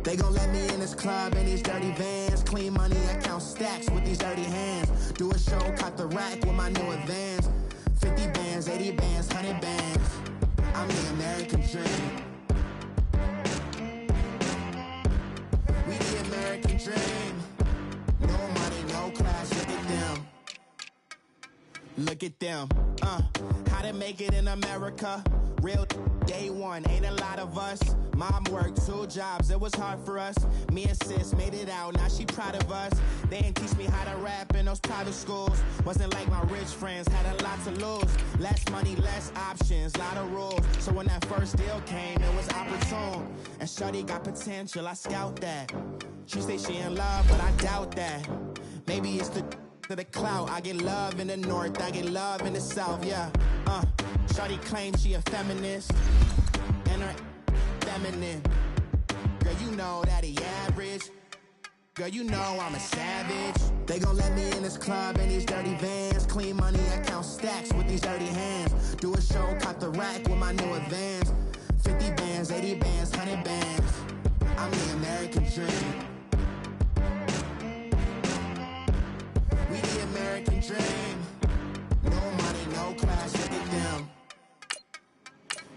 They gon' let me in this club in these dirty vans. Clean money, I count stacks with these dirty hands. Do a show, caught the rack with my new advance. 50 bands, 80 bands, 100 bands. I'm the American dream. We the American dream. No money, no class, look at them. Look at them, how to make it in America. Real day one, ain't a lot of us. Mom worked 2 jobs, it was hard for us. Me and sis made it out, now she proud of us. They ain't teach me how to rap in those private schools. Wasn't like my rich friends, had a lot to lose. Less money, less options, lot of rules. So when that first deal came, it was opportune. And shorty got potential, I scout that. She say she in love, but I doubt that. Maybe it's to the clout. I get love in the north, I get love in the south, yeah. Shorty claims she a feminist, and her feminine. Girl, you know that he average. Girl, you know I'm a savage. They gon' let me in this club in these dirty vans. Clean money, I count stacks with these dirty hands. Do a show, caught the rack with my new advance. 50 bands, 80 bands, 100 bands. I'm the American dream. We the American dream. No money, no class, look at them.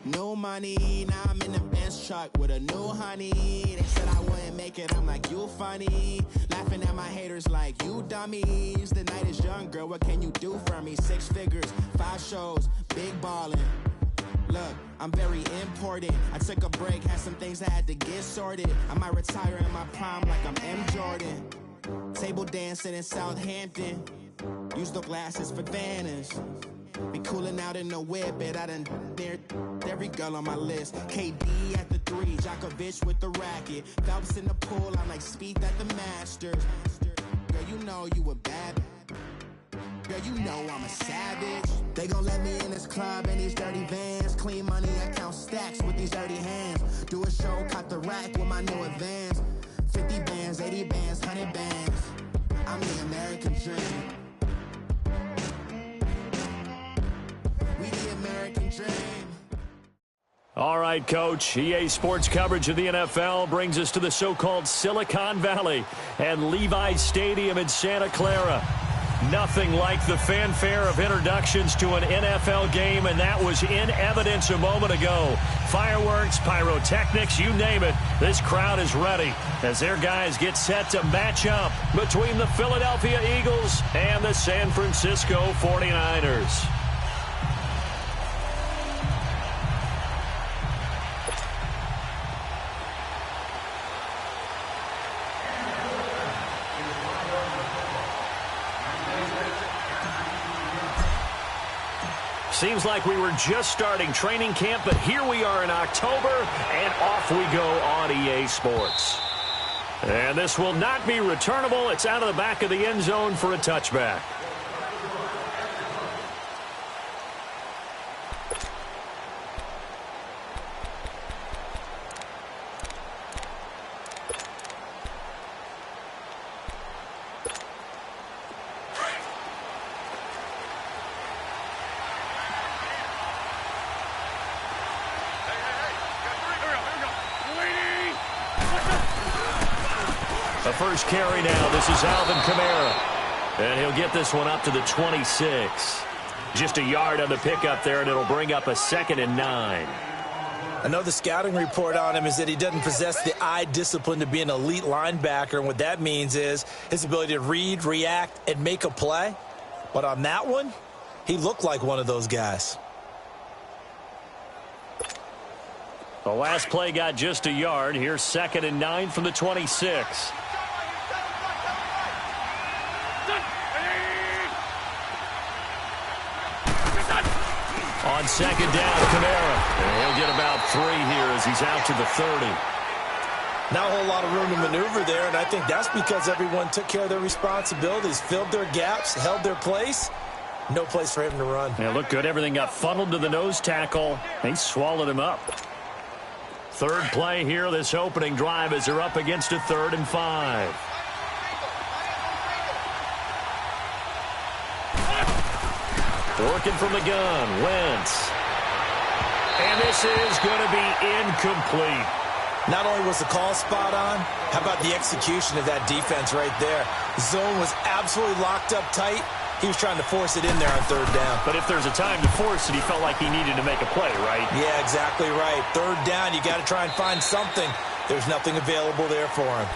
No money, now I'm in the Benz truck with a new honey. They said I wouldn't make it, I'm like, you funny. Laughing at my haters like, you dummies. The night is young, girl, what can you do for me? 6 figures, 5 shows, big ballin'. Look, I'm very important. I took a break, had some things I had to get sorted. I might retire in my prime like I'm M. Jordan. Table dancing in Southampton. Use the glasses for Vannas. Be cooling out in the whip, but I done dared every girl on my list. KD at the 3, Djokovic with the racket. Phelps in the pool, I'm like Speed at the Masters. Girl, you know you a bad. Girl, you know I'm a savage. They gon' let me in this club in these dirty vans. Clean money, I count stacks with these dirty hands. Do a show, caught the rack with my new advance. 50 bands, 80 bands, 100 bands. I'm the American dream. We the American dream. All right, Coach. EA Sports coverage of the NFL brings us to the so-called Silicon Valley and Levi's Stadium in Santa Clara. Nothing like the fanfare of introductions to an NFL game, and that was in evidence a moment ago. Fireworks, pyrotechnics, you name it. This crowd is ready as their guys get set to match up between the Philadelphia Eagles and the San Francisco 49ers. Seems like we were just starting training camp, but here we are in October, and off we go on EA Sports. And this will not be returnable. It's out of the back of the end zone for a touchback. The first carry now. This is Alvin Kamara. And he'll get this one up to the 26. Just a yard on the pickup there, and it'll bring up a 2nd and 9. I know the scouting report on him is that he doesn't possess the eye discipline to be an elite linebacker, and what that means is his ability to read, react, and make a play. But on that one, he looked like one of those guys. The last play got just a yard. Here's 2nd and 9 from the 26. On 2nd down, Kamara. And he'll get about 3 here as he's out to the 30. Not a whole lot of room to maneuver there, and I think that's because everyone took care of their responsibilities, filled their gaps, held their place. No place for him to run. Yeah, looked good. Everything got funneled to the nose tackle. They swallowed him up. Third play here, this opening drive, as they're up against a 3rd and 5. Working from the gun, Wentz. And this is going to be incomplete. Not only was the call spot on, how about the execution of that defense right there? Zone was absolutely locked up tight. He was trying to force it in there on third down. But if there's a time to force it, he felt like he needed to make a play, right? Yeah, exactly right. Third down, you got to try and find something. There's nothing available there for him.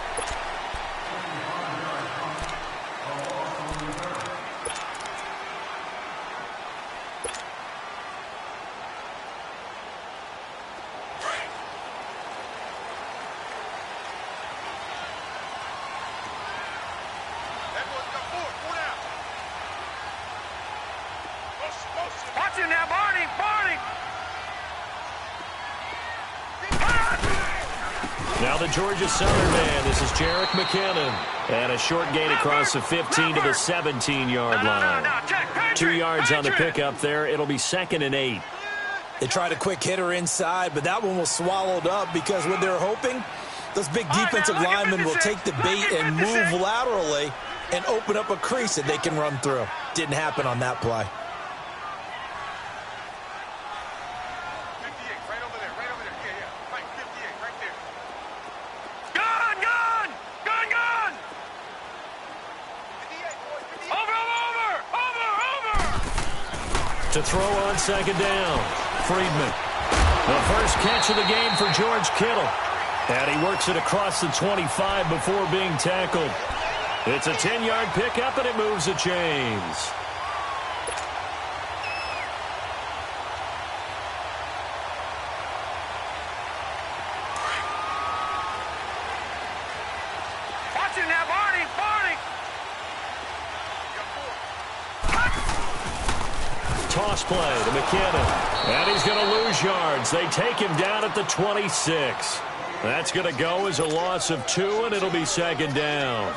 Now the Georgia Southern man. This is Jerick McKinnon. And a short gain across the 15 to the 17-yard line. 2 yards on the pickup there. It'll be 2nd and 8. They tried a quick hitter inside, but that one was swallowed up because what they're hoping, those big defensive linemen will take the bait and move laterally and open up a crease that they can run through. Didn't happen on that play. To throw on 2nd down. Friedman. The first catch of the game for George Kittle. And he works it across the 25 before being tackled. It's a 10-yard pickup, and it moves the chains. Toss play to McKinnon. And he's going to lose yards. They take him down at the 26. That's going to go as a loss of 2, and it'll be 2nd down.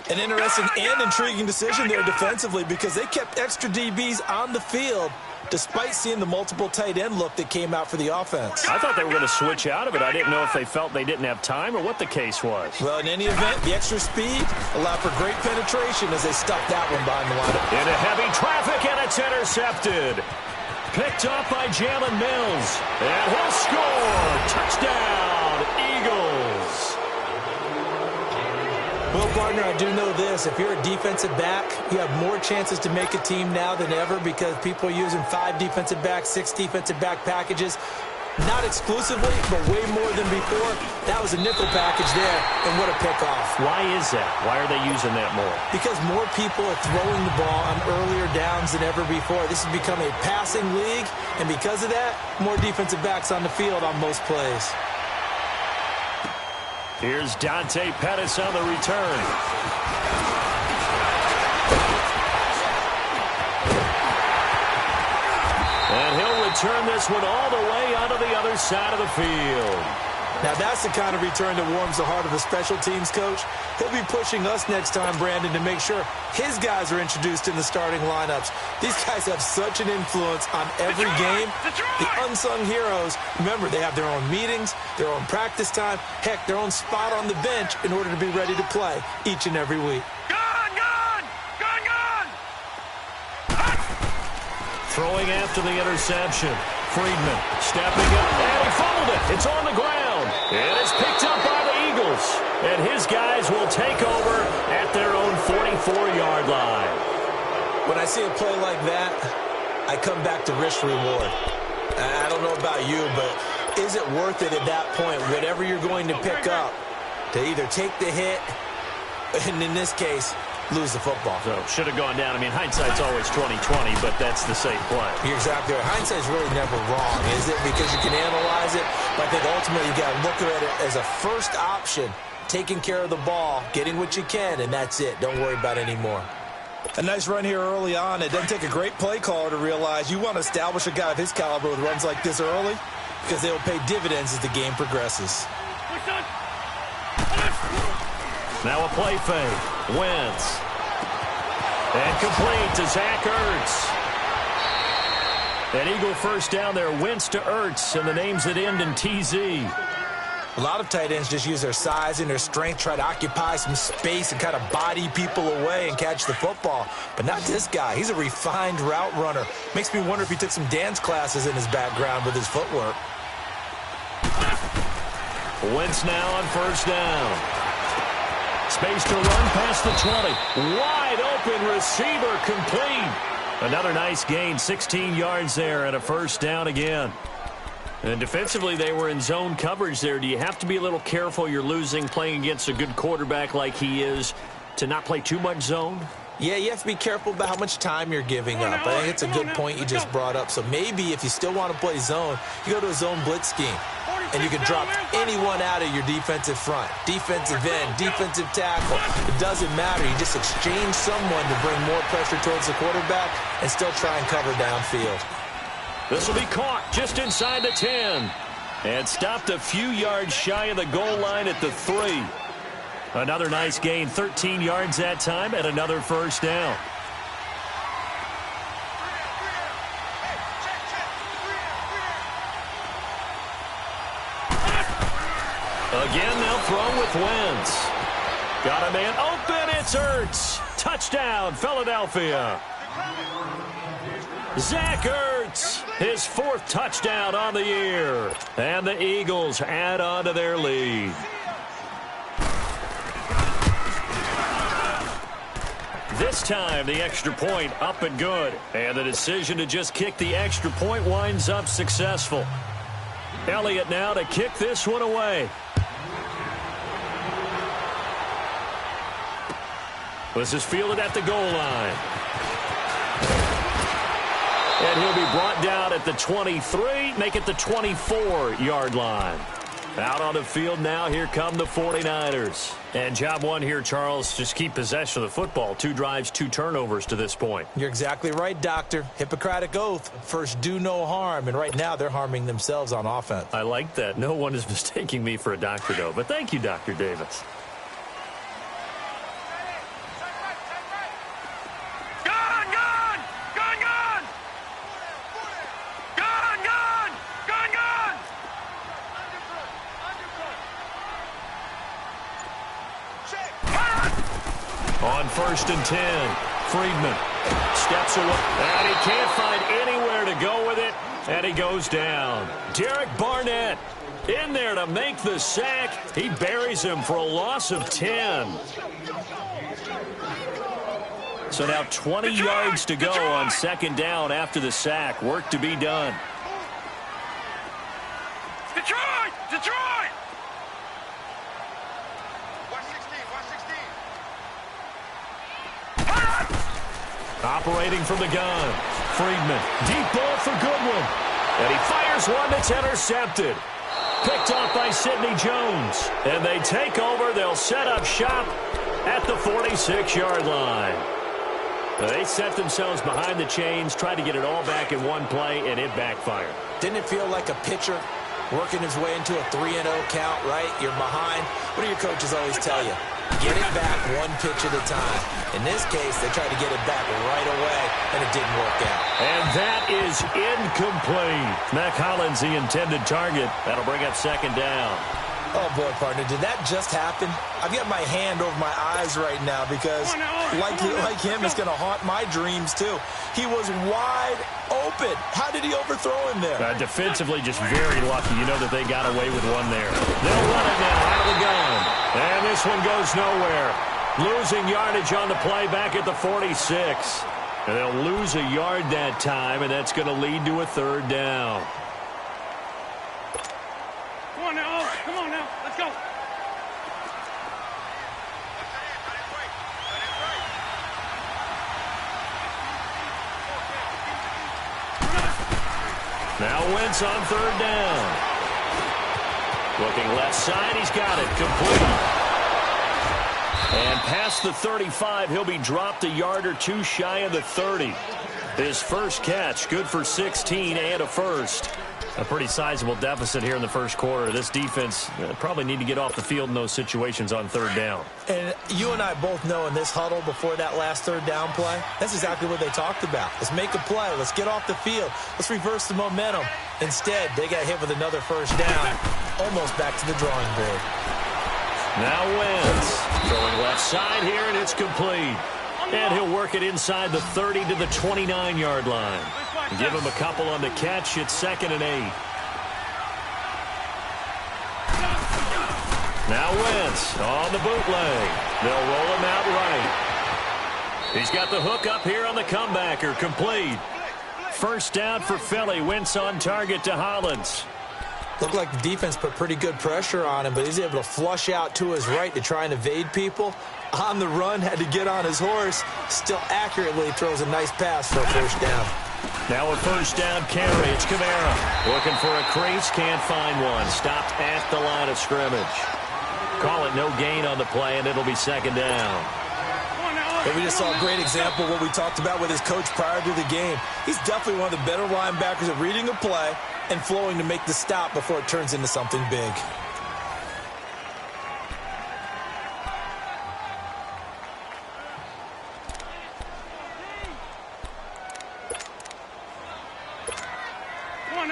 An interesting and intriguing decision there defensively because they kept extra DBs on the field despite seeing the multiple tight end look that came out for the offense. I thought they were going to switch out of it. I didn't know if they felt they didn't have time or what the case was. Well, in any event, the extra speed allowed for great penetration as they stuffed that one behind the line. Into heavy traffic, and it's intercepted. Picked up by Jalen Mills. And he'll score. Touchdown, Eagles. Well, partner, I do know this. If you're a defensive back, you have more chances to make a team now than ever because people are using 5 defensive backs, 6 defensive back packages. Not exclusively, but way more than before. That was a nickel package there, and what a pickoff. Why is that? Why are they using that more? Because more people are throwing the ball on earlier downs than ever before. This has become a passing league, and because of that, more defensive backs on the field on most plays. Here's Dante Pettis on the return. And he'll return this one all the way onto the other side of the field. Now, that's the kind of return that warms the heart of a special teams coach. He'll be pushing us next time, Brandon, to make sure his guys are introduced in the starting lineups. These guys have such an influence on every game. The unsung heroes, remember, they have their own meetings, their own practice time, heck, their own spot on the bench in order to be ready to play each and every week. Throwing after the interception. Friedman stepping up, and he fumbled it. It's on the ground. It is picked up by the Eagles. And his guys will take over at their own 44-yard line. When I see a play like that, I come back to risk reward. I don't know about you, but is it worth it at that point, whatever you're going to pick up, to either take the hit, and in this case, lose the football? So should have gone down. I mean, hindsight's always 20/20, but that's the safe play. You're exactly right. Hindsight's really never wrong, is it? Because you can analyze it, but I think ultimately you got to look at it as a first option, taking care of the ball, getting what you can, and that's it. Don't worry about it anymore. A nice run here early on. It doesn't take a great play caller to realize you want to establish a guy of his caliber with runs like this early because they will pay dividends as the game progresses. Now a play fake. Wentz. And complete to Zach Ertz. An Eagle first down there. Wentz to Ertz, and the names that end in TZ. A lot of tight ends just use their size and their strength, try to occupy some space and kind of body people away and catch the football. But not this guy. He's a refined route runner. Makes me wonder if he took some dance classes in his background with his footwork. Wentz now on first down. Space to run past the 20. Wide open receiver complete. Another nice gain, 16 yards there and a first down again. And defensively, they were in zone coverage there. Do you have to be a little careful you're losing playing against a good quarterback like he is to not play too much zone? Yeah, you have to be careful about how much time you're giving up. I think it's a good point you just brought up. So maybe if you still want to play zone, you go to a zone blitz scheme. And you can drop anyone out of your defensive front. Defensive end, defensive tackle. It doesn't matter. You just exchange someone to bring more pressure towards the quarterback and still try and cover downfield. This will be caught just inside the 10. And stopped a few yards shy of the goal line at the 3. Another nice gain, 13 yards that time, and another first down. Again, they'll throw with Wentz. Got a man open, it's Ertz. Touchdown, Philadelphia. Zach Ertz, his 4th touchdown on the year. And the Eagles add on to their lead. This time, the extra point up and good. And the decision to just kick the extra point winds up successful. Elliott now to kick this one away. This is fielded at the goal line. And he'll be brought down at the 23, make it the 24-yard line. Out on the field now, here come the 49ers. And job one here, Charles, just keep possession of the football. 2 drives, 2 turnovers to this point. You're exactly right, Doctor. Hippocratic oath. First, do no harm. And right now, they're harming themselves on offense. I like that. No one is mistaking me for a doctor, though. But thank you, Dr. Davis. On 1st and 10, Friedman steps away, and he can't find anywhere to go with it, and he goes down. Derek Barnett in there to make the sack. He buries him for a loss of 10. So now 20 yards to go on 2nd down after the sack. Work to be done. Detroit! Detroit! Operating from the gun, Friedman, deep ball for Goodwin, and he fires one that's intercepted. Picked off by Sidney Jones, and they take over. They'll set up shop at the 46-yard line. They set themselves behind the chains, tried to get it all back in one play, and it backfired. Didn't it feel like a pitcher working his way into a 3-0 count, right? You're behind. What do your coaches always tell you? Get it back one pitch at a time. In this case, they tried to get it back right away, and it didn't work out. And that is incomplete. Mac Hollins, the intended target. That'll bring up 2nd down. Oh, boy, partner, did that just happen? I've got my hand over my eyes right now because, like him, it's going to haunt my dreams, too. He was wide open. How did he overthrow him there? Defensively, just very lucky. You know that they got away with one there. They'll run it now out of the gun. And this one goes nowhere. Losing yardage on the play back at the 46. And they'll lose a yard that time, and that's going to lead to a 3rd down. Come on now. Come on now. Let's go. Now Wentz on 3rd down. Looking left side, he's got it. Complete. And past the 35, he'll be dropped a yard or 2 shy of the 30. His first catch, good for 16 and a first. A pretty sizable deficit here in the first quarter. This defense probably need to get off the field in those situations on 3rd down. And you and I both know in this huddle before that last 3rd down play, that's exactly what they talked about. Let's make a play. Let's get off the field. Let's reverse the momentum. Instead, they got hit with another first down, almost back to the drawing board. Now Wentz throwing left side here, and it's complete. And he'll work it inside the 30 to the 29-yard line. Give him a couple on the catch. It's 2nd and 8. Now Wentz on the bootleg. They'll roll him out right. He's got the hook up here on the comebacker. Complete. First down for Philly. Wentz on target to Hollins. Looked like the defense put pretty good pressure on him, but he's able to flush out to his right to try and evade people. On the run, had to get on his horse. Still accurately throws a nice pass for a first down. Now a first down carry. It's Kamara. Looking for a crease. Can't find one. Stopped at the line of scrimmage. Call it no gain on the play, and it'll be second down. And we just saw a great example of what we talked about with his coach prior to the game. He's definitely one of the better linebackers at reading a play and flowing to make the stop before it turns into something big.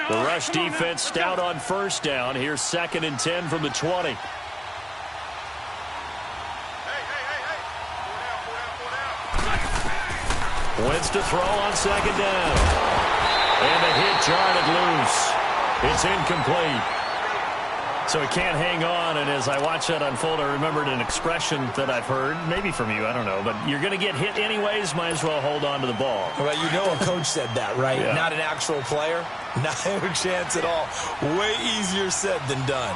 The rush defense stout on first down. Here's 2nd and 10 from the 20. Wentz to throw on second down. And the hit jarred it loose. It's incomplete. So he can't hang on, and as I watch that unfold, I remembered an expression that I've heard, maybe from you, I don't know, but you're going to get hit anyways, might as well hold on to the ball. Well, you know a coach said that, right? Yeah. Not an actual player. Not a chance at all. Way easier said than done.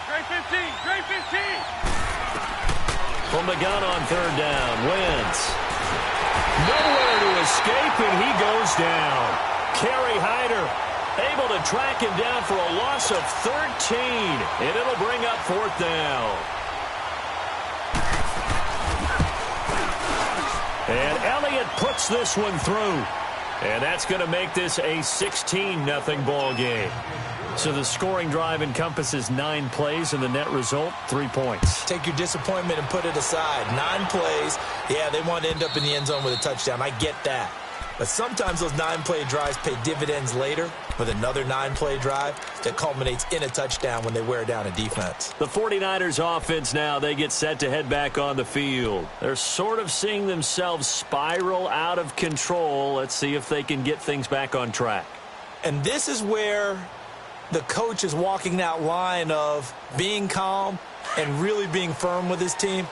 Great 15, great 15. From the gun on third down, Wentz. Nowhere to escape, and he goes down. Kerry Hyder able to track him down for a loss of 13, and it'll bring up fourth down. And Elliott puts this one through, and that's going to make this a 16-0 ball game. So the scoring drive encompasses 9 plays, and the net result, 3 points. Take your disappointment and put it aside. 9 plays. Yeah, they want to end up in the end zone with a touchdown. I get that. But sometimes those 9-play drives pay dividends later with another 9-play drive that culminates in a touchdown when they wear down a defense. The 49ers offense now, they get set to head back on the field. They're sort of seeing themselves spiral out of control. Let's see if they can get things back on track. And this is where the coach is walking that line of being calm and really being firm with his team.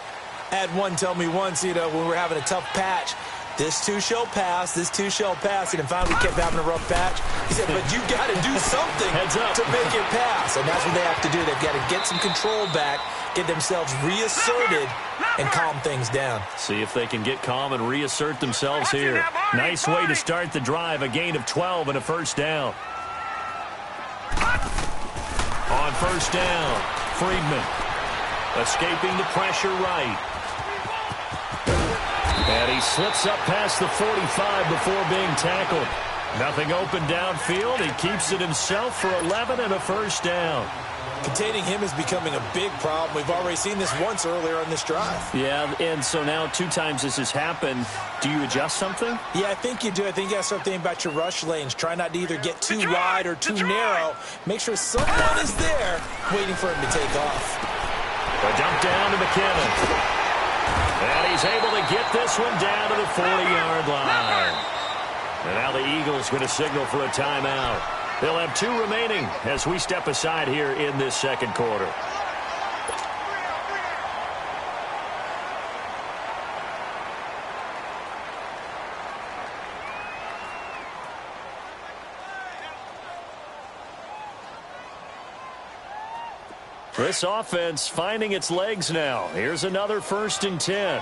I had one tell me once, when we were having a tough patch, this too shall pass, this too shall pass, and finally we kept having a rough patch. He said, but you got to do something to make it pass, and that's what they have to do. They've got to get some control back, get themselves reasserted, and calm things down. See if they can get calm and reassert themselves here. Nice way to start the drive, a gain of 12 and a first down. On first down, Friedman escaping the pressure right. And he slips up past the 45 before being tackled. Nothing open downfield. He keeps it himself for 11 and a first down. Containing him is becoming a big problem. We've already seen this once earlier on this drive. Yeah, and so now 2 times this has happened. Do you adjust something? Yeah, I think you do. I think you got to start thinking about your rush lanes. Try not to either get too wide or too narrow. Make sure someone is there waiting for him to take off. A dump down to McKinnon. And he's able to get this one down to the 40-yard line. And now the Eagles going to signal for a timeout. They'll have 2 remaining as we step aside here in this second quarter. This offense finding its legs now. Here's another 1st and 10.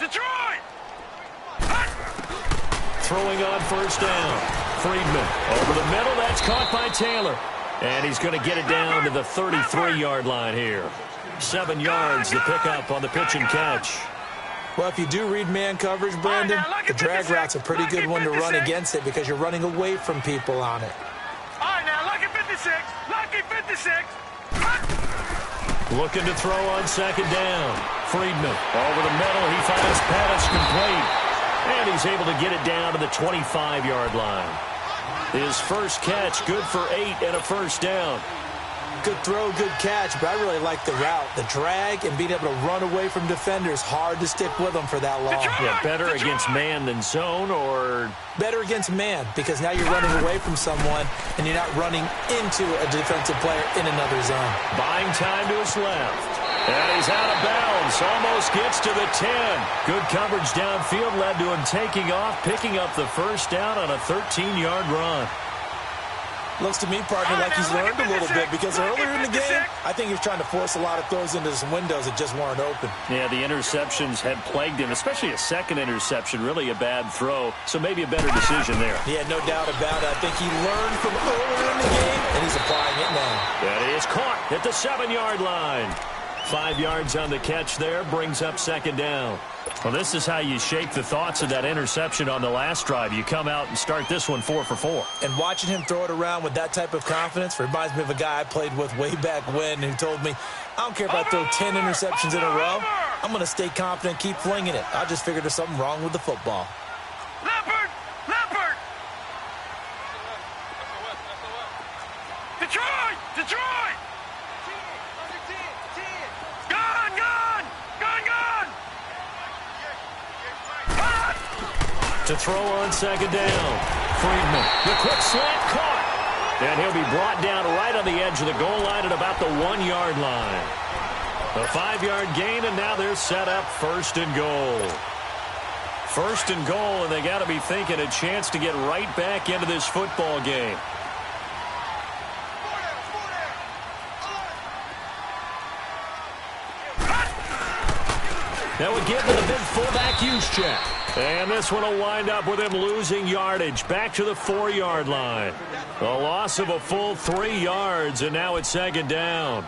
Detroit! Throwing on first down. Friedman over the middle. That's caught by Taylor. And he's going to get it down to the 33-yard line here. 7 yards the pickup on the pitch and catch. Well, if you do read man coverage, Brandon, the drag route's a pretty good one to run against it because you're running away from people on it. All right, now, lucky 56. Lucky 56. Looking to throw on second down. Friedman over the middle. He finds Pettis complete. And he's able to get it down to the 25-yard line. His first catch, good for 8 and a first down. Good throw, good catch, but I really like the route. The drag and being able to run away from defenders, hard to stick with them for that long. Yeah, better against man than zone, or? Better against man, because now you're running away from someone and you're not running into a defensive player in another zone. Buying time to his left. And he's out of bounds. Almost gets to the 10. Good coverage downfield led to him taking off, picking up the first down on a 13-yard run. Looks to me, partner, like he's learned a little bit, because earlier in the game, I think he was trying to force a lot of throws into some windows that just weren't open. Yeah, the interceptions had plagued him, especially a second interception, really a bad throw, so maybe a better decision there. Yeah, no doubt about it. I think he learned from earlier in the game, and he's applying it now. That is caught at the 7-yard line. 5 yards on the catch there, brings up second down. Well, this is how you shake the thoughts of that interception on the last drive. You come out and start this one 4 for 4. And watching him throw it around with that type of confidence reminds me of a guy I played with way back when who told me, I don't care if I throw 10 interceptions in a row. I'm going to stay confident, keep flinging it. I just figured there's something wrong with the football. Leopard! Leopard! Detroit! Detroit! Gone! Gone! Gone! Gone! To throw on second down. Friedman, the quick slant caught. And he'll be brought down right on the edge of the goal line at about the 1-yard line. A 5-yard gain, and now they're set up first and goal. First and goal, and they got to be thinking a chance to get right back into this football game. That would give them a big fullback use check. And this one will wind up with him losing yardage back to the 4-yard line. A loss of a full 3 yards, and now it's second down.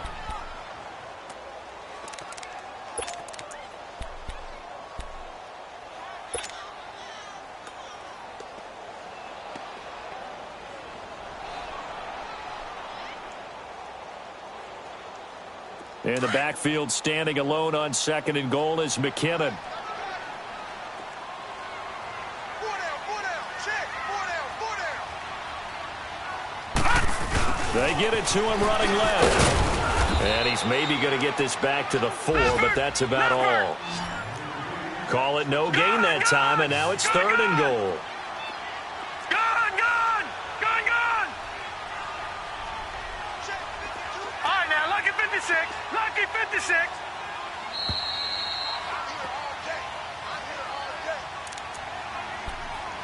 In the backfield, standing alone on second and goal is McKinnon. They get it to him running left. And he's maybe going to get this back to the 4, but that's about all. Call it no gain that time, and now it's third and goal. Gone! Gone! Gone! Gone! All right, now, lucky 56. Lucky 56.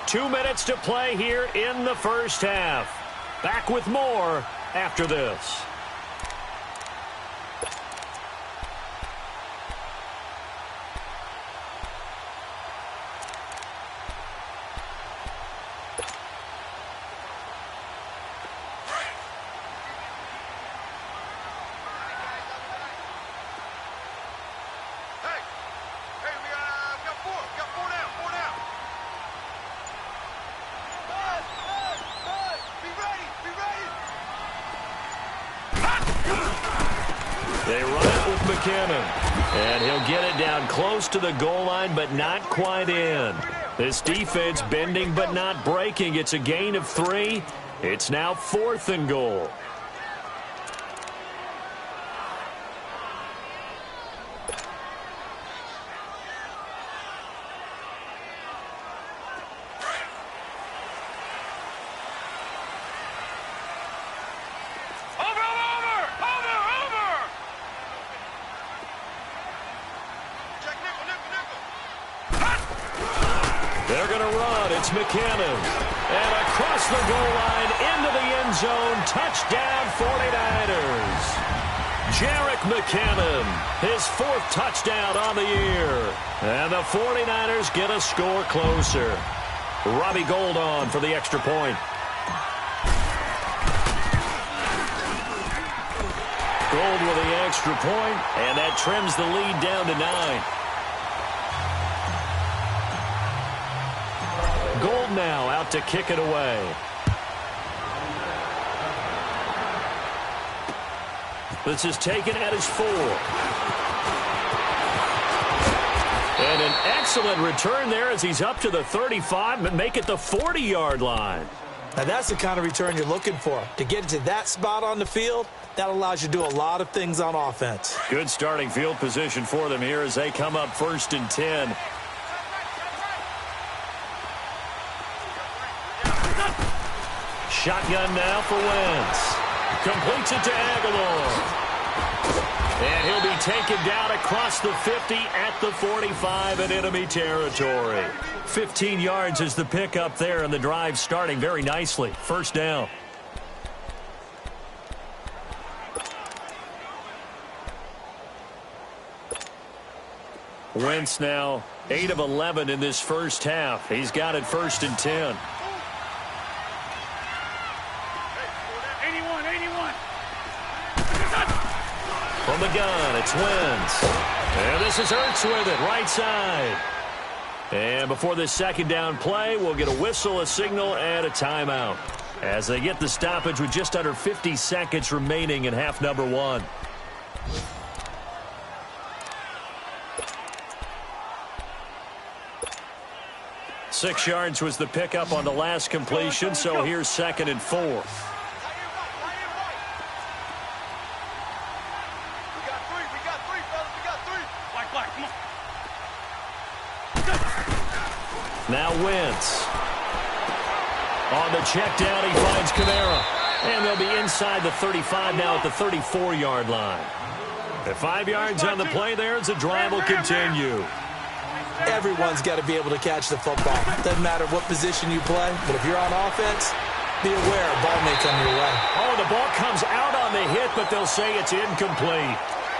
Two minutes to play here in the first half. Back with more after this. They run it with McKinnon. And he'll get it down close to the goal line, but not quite in. This defense bending but not breaking. It's a gain of 3. It's now fourth and goal. It's McKinnon. And across the goal line into the end zone. Touchdown 49ers. Jerick McKinnon, his 4th touchdown on the year. And the 49ers get a score closer. Robbie Gould on for the extra point. Gould with the extra point, and that trims the lead down to 9. Gould now out to kick it away. This is taken at his 4. And an excellent return there as he's up to the 35 and make it the 40-yard line. Now, that's the kind of return you're looking for. To get to that spot on the field, that allows you to do a lot of things on offense. Good starting field position for them here as they come up 1st and 10. Shotgun now for Wentz. Completes it to Aguilar. And he'll be taken down across the 50 at the 45 in enemy territory. 15 yards is the pickup there, and the drive starting very nicely. 1st down. Wentz now 8 of 11 in this first half. He's got it 1st and 10. 81. From the gun, it's Wentz. And this is Ertz with it, right side. And before this 2nd down play, we'll get a whistle, a signal, and a timeout as they get the stoppage with just under 50 seconds remaining in half number 1. Six yards was the pickup on the last completion, so here's 2nd and 4. Now Wentz. On the check down, he finds Kamara. And they'll be inside the 35 now at the 34-yard line. At 5 yards on the play there as the drive will continue. Everyone's got to be able to catch the football. Doesn't matter what position you play, but if you're on offense, be aware a ball may come your way. Oh, the ball comes out on the hit, but they'll say it's incomplete.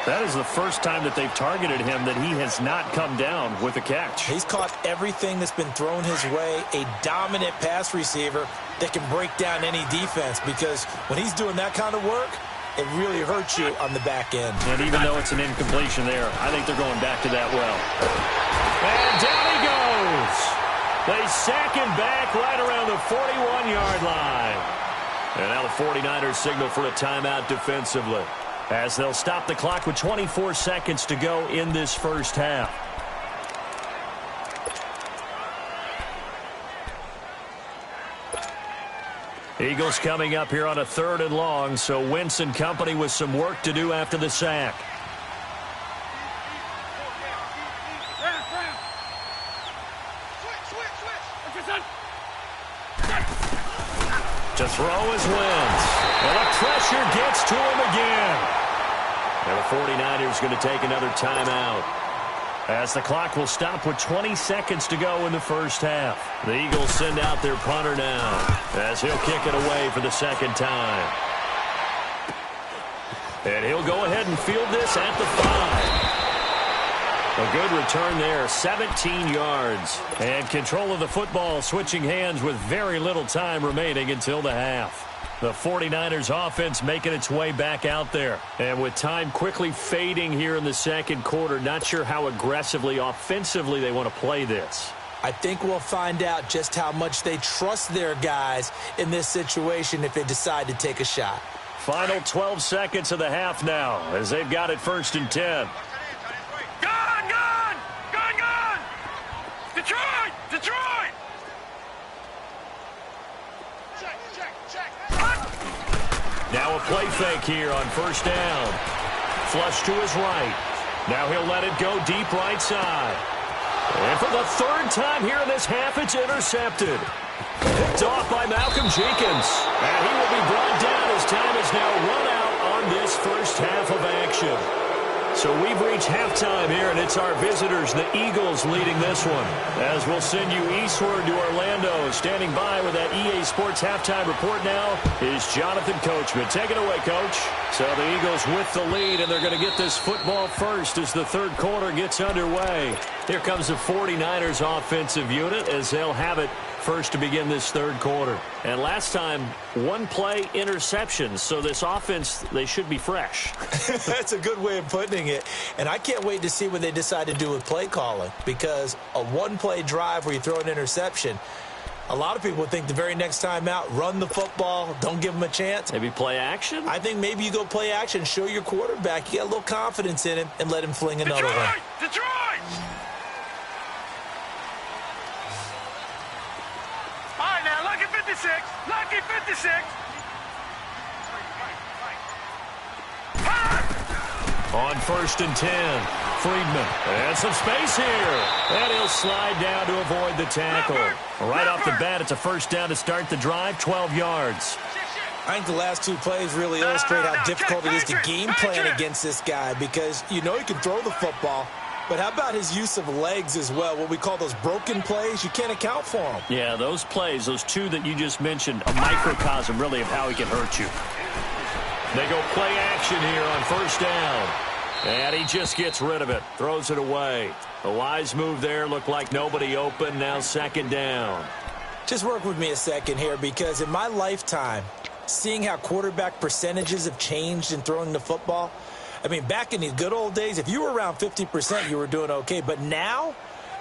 That is the first time that they've targeted him that he has not come down with a catch. He's caught everything that's been thrown his way, a dominant pass receiver that can break down any defense, because when he's doing that kind of work, it really hurts you on the back end. And even though it's an incompletion there, I think they're going back to that well. And down he goes. They sack him back right around the 41-yard line. And now the 49ers signal for a timeout defensively, as they'll stop the clock with 24 seconds to go in this first half. Eagles coming up here on a 3rd and long, so Wentz and company with some work to do after the sack. To throw is Wentz. And the pressure gets to him again. And the 49ers going to take another timeout, as the clock will stop with 20 seconds to go in the first half. The Eagles send out their punter now, as he'll kick it away for the 2nd time. And he'll go ahead and field this at the 5. A good return there, 17 yards. And control of the football switching hands with very little time remaining until the half. The 49ers offense making its way back out there. And with time quickly fading here in the 2nd quarter, not sure how aggressively, offensively they want to play this. I think we'll find out just how much they trust their guys in this situation if they decide to take a shot. Final 12 seconds of the half now, as they've got it 1st and 10. Gone! Detroit! Now a play fake here on 1st down. Flush to his right. Now he'll let it go deep right side. And for the 3rd time here in this half, it's intercepted. Picked off by Malcolm Jenkins. And he will be brought down as time is now run out on this first half of action. So we've reached halftime here, and it's our visitors, the Eagles, leading this one. As we'll send you eastward to Orlando. Standing by with that EA Sports halftime report now is Jonathan Coachman. Take it away, Coach. So the Eagles with the lead, and they're going to get this football first as the 3rd quarter gets underway. Here comes the 49ers offensive unit as they'll have it first to begin this 3rd quarter. And last time, 1 play interception, so this offense, they should be fresh. That's a good way of putting it. And I can't wait to see what they decide to do with play calling, because a 1-play drive where you throw an interception, a lot of people think the very next time out, run the football, don't give them a chance. Maybe play action? I think maybe you go play action, show your quarterback you got a little confidence in him, and let him fling another one. Detroit! All right, now, look at 56. Look 56. On 1st and 10, Friedman. And some space here. And he'll slide down to avoid the tackle. Right off the bat, it's a first down to start the drive, 12 yards. I think the last two plays really illustrate how difficult it is to game plan against this guy because you know he can throw the football, but how about his use of legs as well? What we call those broken plays, you can't account for them. Yeah, those plays, those two that you just mentioned, a microcosm really of how he can hurt you. They go play action here on 1st down. And he just gets rid of it, throws it away. A wise move there, looked like nobody open, now 2nd down. Just work with me a second here because in my lifetime, seeing how quarterback percentages have changed in throwing the football, I mean, back in the good old days, if you were around 50%, you were doing okay. But now,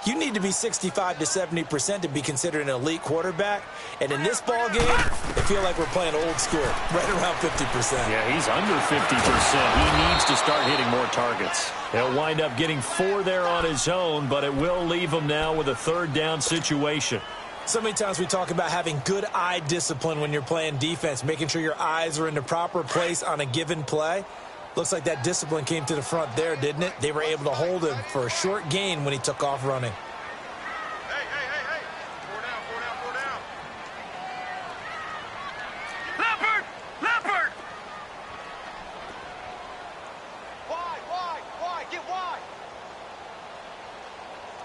you need to be 65 to 70% to be considered an elite quarterback. And in this ball game, I feel like we're playing old school, right around 50%. Yeah, he's under 50%. He needs to start hitting more targets. He'll wind up getting 4 there on his own, but it will leave him now with a 3rd down situation. So many times we talk about having good eye discipline when you're playing defense, making sure your eyes are in the proper place on a given play. Looks like that discipline came to the front there, didn't it? They were able to hold him for a short gain when he took off running. Hey. 4 down. Leopard! Wide. Get wide.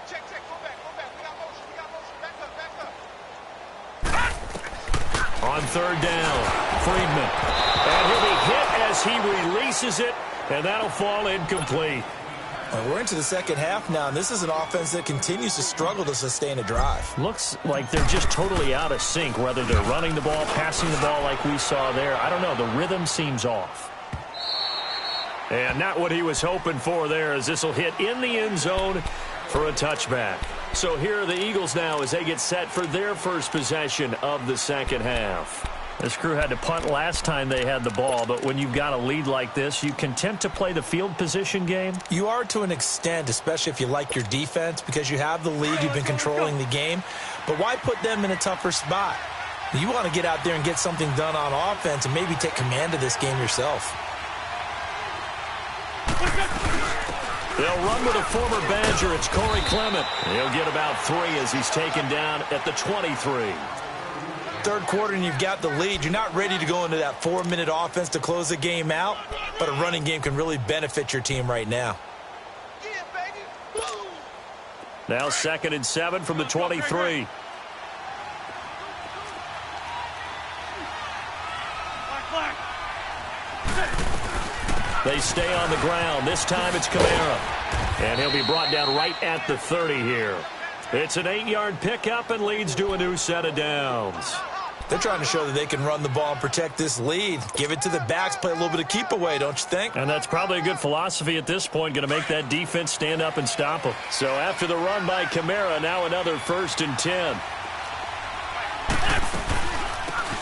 Check. Go back. We got motion. Back up. On 3rd down, Friedman. And he'll be hit as he releases it, and that'll fall incomplete. We're into the second half now, and this is an offense that continues to struggle to sustain a drive. Looks like they're just totally out of sync, whether they're running the ball, passing the ball like we saw there. I don't know. The rhythm seems off. And not what he was hoping for there, as this will hit in the end zone for a touchback. So here are the Eagles now as they get set for their first possession of the second half. This crew had to punt last time they had the ball, but when you've got a lead like this, you content to play the field position game? You are to an extent, especially if you like your defense, because you have the lead, you've been controlling the game. But why put them in a tougher spot? You want to get out there and get something done on offense and maybe take command of this game yourself. They'll run with a former Badger. It's Corey Clement. He'll get about 3 as he's taken down at the 23. Third quarter and you've got the lead. You're not ready to go into that 4-minute offense to close the game out, but a running game can really benefit your team right now. Now 2nd and 7 from the 23. They stay on the ground. This time it's Kamara. And he'll be brought down right at the 30 here. It's an 8-yard pickup and leads to a new set of downs. They're trying to show that they can run the ball and protect this lead. Give it to the backs, play a little bit of keep away, don't you think? And that's probably a good philosophy at this point, going to make that defense stand up and stop them. So after the run by Kamara, now another 1st and 10.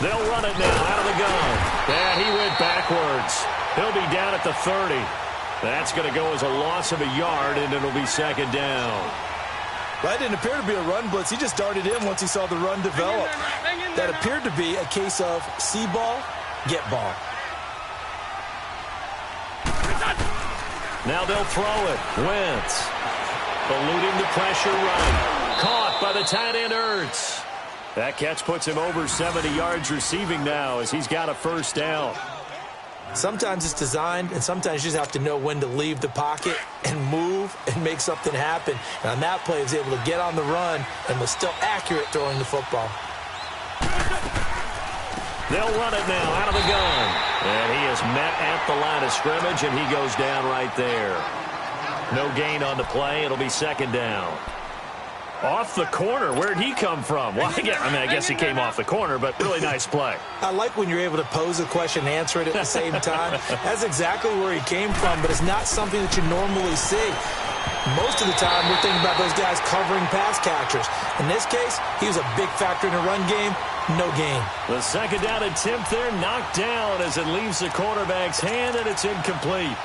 They'll run it now out of the gun. And he went backwards. He'll be down at the 30. That's going to go as a loss of a yard, and it'll be 2nd down. That didn't appear to be a run blitz. He just darted in once he saw the run develop. That appeared to be a case of see ball, get ball. Now they'll throw it. Wentz eluding the pressure right. Caught by the tight end Ertz. That catch puts him over 70 yards receiving now as he's got a 1st down. Sometimes it's designed, and sometimes you just have to know when to leave the pocket and move and make something happen. And on that play, he was able to get on the run and was still accurate throwing the football. They'll run it now out of the gun. And he is met at the line of scrimmage, and he goes down right there. No gain on the play. It'll be 2nd down. Off the corner. Where'd he come from? Well, I guess he came off the corner, but really nice play. I like when you're able to pose a question and answer it at the same time. That's exactly where he came from, but it's not something that you normally see. Most of the time, we're thinking about those guys covering pass catchers. In this case, he was a big factor in the run game. No gain. The 2nd down attempt there knocked down as it leaves the quarterback's hand, and it's incomplete.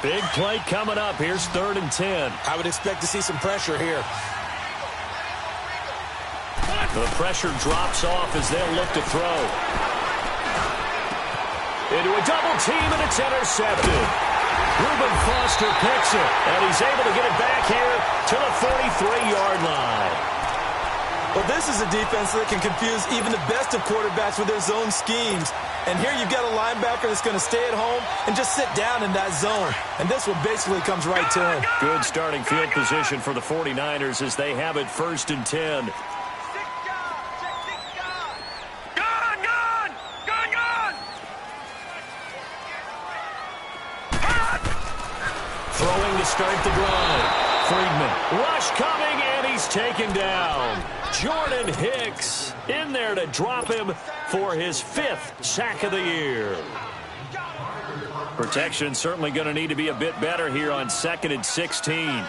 Big play coming up. Here's 3rd and 10. I would expect to see some pressure here. The pressure drops off as they'll look to throw. Into a double team, and it's intercepted. Reuben Foster picks it, and he's able to get it back here to the 43-yard line. Well, this is a defense that can confuse even the best of quarterbacks with their zone schemes. And here you've got a linebacker that's going to stay at home and just sit down in that zone. And this one basically comes right to him. Good starting field position for the 49ers as they have it 1st and 10. Throwing to start the drive. Friedman. Rush coming, and he's taken down. Jordan Hicks in there to drop him for his 5th sack of the year. Protection certainly going to need to be a bit better here on 2nd and 16.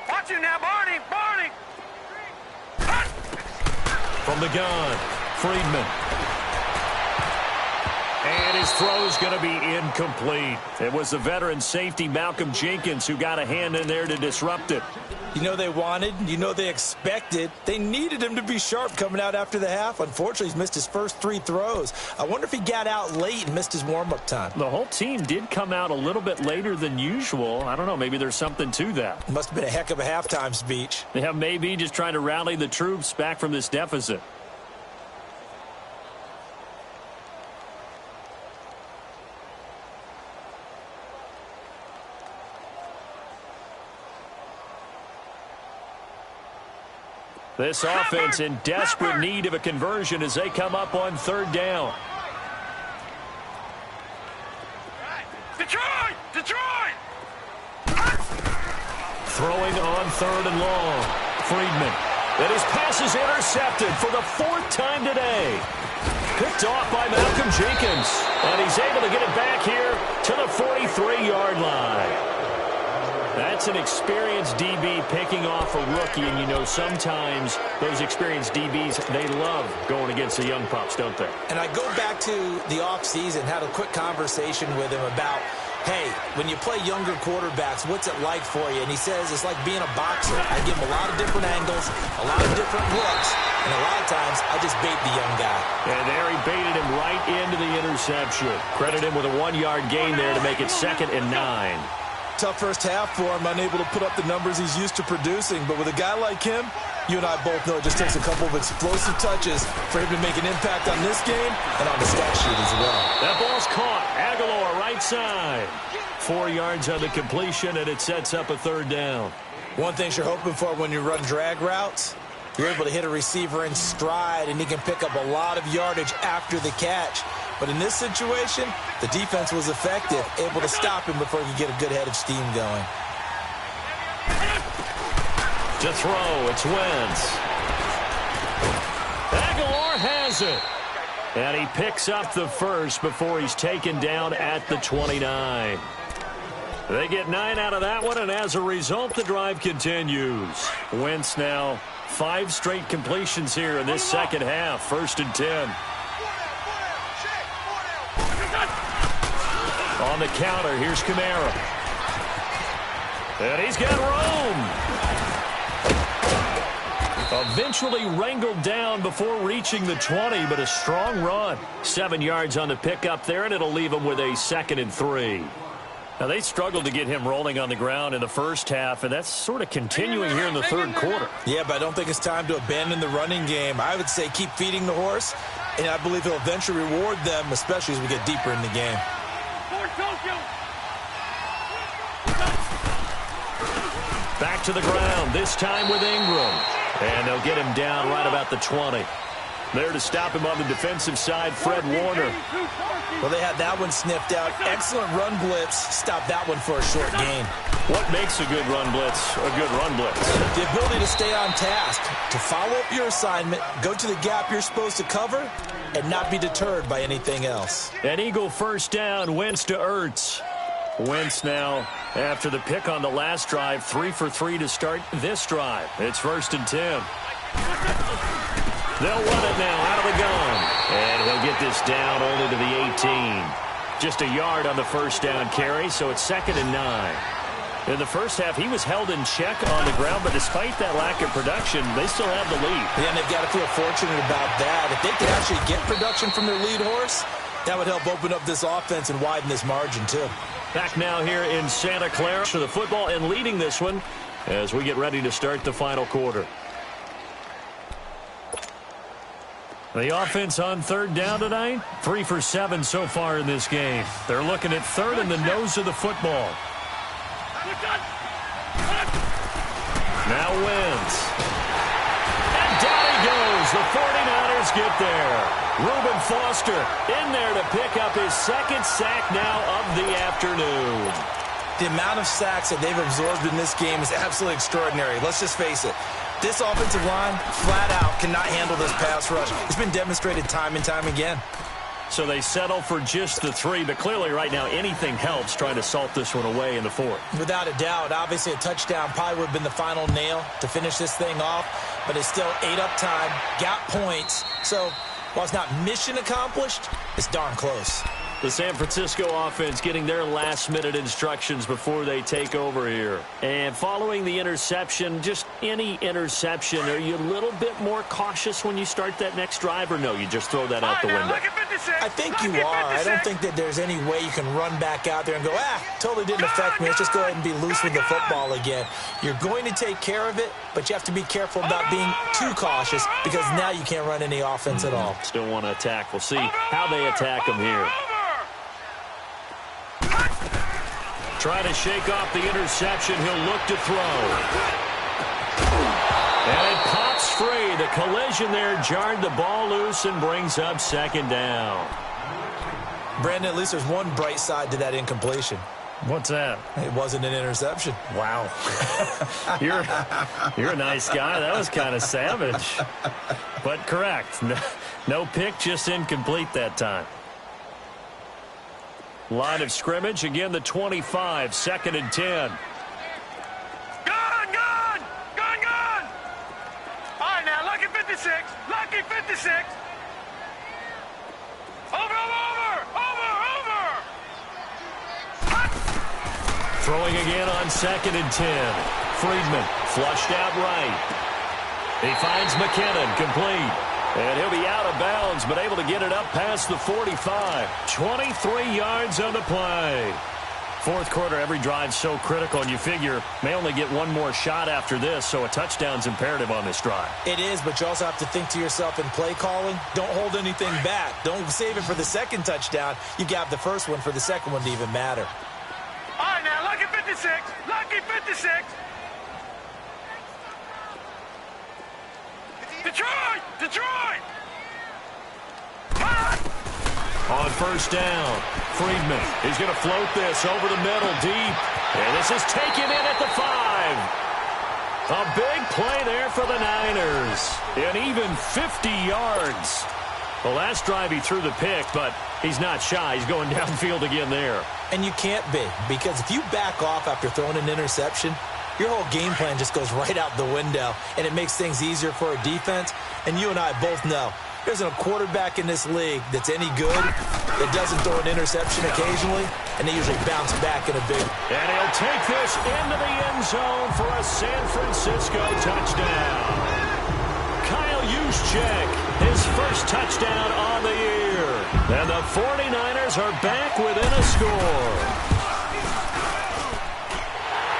Watch him now, Barney! Barney! From the gun, Friedman. And his throw's going to be incomplete. It was the veteran safety Malcolm Jenkins who got a hand in there to disrupt it. You know they wanted, you know they expected. They needed him to be sharp coming out after the half. Unfortunately, he's missed his first 3 throws. I wonder if he got out late and missed his warm-up time. The whole team did come out a little bit later than usual. I don't know, maybe there's something to that. Must have been a heck of a halftime speech. Yeah, maybe just trying to rally the troops back from this deficit. This offense in desperate need of a conversion as they come up on 3rd down. Detroit! Detroit! Throwing on 3rd and long. Friedman. And his pass is intercepted for the 4th time today. Picked off by Malcolm Jenkins. And he's able to get it back here to the 43-yard line. That's an experienced DB picking off a rookie, and you know sometimes those experienced DBs, they love going against the young pups, don't they? And I go back to the offseason, had a quick conversation with him about, hey, when you play younger quarterbacks, what's it like for you? And he says it's like being a boxer. I give him a lot of different angles, a lot of different looks, and a lot of times I just bait the young guy. And there he baited him right into the interception. Credit him with a 1-yard gain there to make it 2nd and 9. Tough first half for him, unable to put up the numbers he's used to producing. But with a guy like him, you and I both know it just takes a couple of explosive touches for him to make an impact on this game and on the stat sheet as well. That ball's caught. Aguilar right side. 4 yards on the completion, and it sets up a 3rd down. One thing you're hoping for when you run drag routes, you're able to hit a receiver in stride, and he can pick up a lot of yardage after the catch. But in this situation, the defense was effective, able to stop him before he could get a good head of steam going. To throw, it's Wentz. Aguilar has it. And he picks up the first before he's taken down at the 29. They get 9 out of that one, and as a result, the drive continues. Wentz now 5 straight completions here in this second half. 1st and 10. On the counter, here's Kamara. And he's got room. Eventually wrangled down before reaching the 20, but a strong run. 7 yards on the pickup there, and it'll leave him with a 2nd and 3. Now, they struggled to get him rolling on the ground in the first half, and that's sort of continuing here in the 3rd quarter. Yeah, but I don't think it's time to abandon the running game. I would say keep feeding the horse, and I believe he'll eventually reward them, especially as we get deeper in the game. Back to the ground, this time with Ingram. And they'll get him down right about the 20. There to stop him on the defensive side, Fred Warner. Well, they had that one sniffed out. Excellent run blitz. Stop that one for a short gain. What makes a good run blitz a good run blitz? The ability to stay on task, to follow up your assignment, go to the gap you're supposed to cover, and not be deterred by anything else. An Eagle first down, Wentz to Ertz. Wentz now, after the pick on the last drive, 3 for 3 to start this drive. It's 1st and 10. They'll run it now out of the gun. And he'll get this down only to the 18. Just a yard on the first down carry, so it's 2nd and 9. In the first half, he was held in check on the ground, but despite that lack of production, they still have the lead. Yeah, and they've got to feel fortunate about that. If they could actually get production from their lead horse, that would help open up this offense and widen this margin, too. Back now here in Santa Clara for the football and leading this one as we get ready to start the final quarter. The offense on 3rd down tonight, 3 for 7 so far in this game. They're looking at 3rd in the nose of the football. Now Wentz. And down he goes. The 49ers get there. Reuben Foster in there to pick up his 2nd sack now of the afternoon. The amount of sacks that they've absorbed in this game is absolutely extraordinary. Let's just face it. This offensive line, flat out, cannot handle this pass rush. It's been demonstrated time and time again. So they settle for just the 3, but clearly right now anything helps trying to salt this one away in the 4th. Without a doubt, obviously a touchdown probably would have been the final nail to finish this thing off, but it's still 8 up time, got points. So while it's not mission accomplished, it's darn close. The San Francisco offense getting their last-minute instructions before they take over here. And following the interception, just any interception, are you a little bit more cautious when you start that next drive, or no, you just throw that out the window? I think you are. I don't think that there's any way you can run back out there and go, totally didn't affect me. Let's just go ahead and be loose with the football again. You're going to take care of it, but you have to be careful about being too cautious because now you can't run any offense at all. Still want to attack. We'll see how they attack them here. Trying to shake off the interception. He'll look to throw. And it pops free. The collision there jarred the ball loose and brings up 2nd down. Brandon, at least there's one bright side to that incompletion. What's that? It wasn't an interception. Wow. You're a nice guy. That was kind of savage. But correct. No pick, just incomplete that time. Line of scrimmage, again the 25, 2nd and 10. Gone! All right, now, lucky 56. Lucky 56. Over! Throwing again on 2nd and 10. Friedman flushed out right. He finds McKinnon, complete. And he'll be out of bounds, but able to get it up past the 45. 23 yards on the play. 4th quarter, every drive so critical, and you figure may only get one more shot after this, so a touchdown's imperative on this drive. It is, but you also have to think to yourself in play calling, don't hold anything back. Don't save it for the 2nd touchdown. You got the first one for the 2nd one to even matter. All right, now, lucky 56. Lucky 56. Detroit! On 1st down, Friedman is going to float this over the middle deep. And this is taken in at the 5. A big play there for the Niners. And even 50 yards. The last drive he threw the pick, but he's not shy. He's going downfield again there. And you can't be, because if you back off after throwing an interception, your whole game plan just goes right out the window, and it makes things easier for a defense. And you and I both know there's a quarterback in this league that's any good that doesn't throw an interception occasionally, and they usually bounce back in a big. And he'll take this into the end zone for a San Francisco touchdown. Kyle Juszczyk, his first touchdown on the year. And the 49ers are back within a score.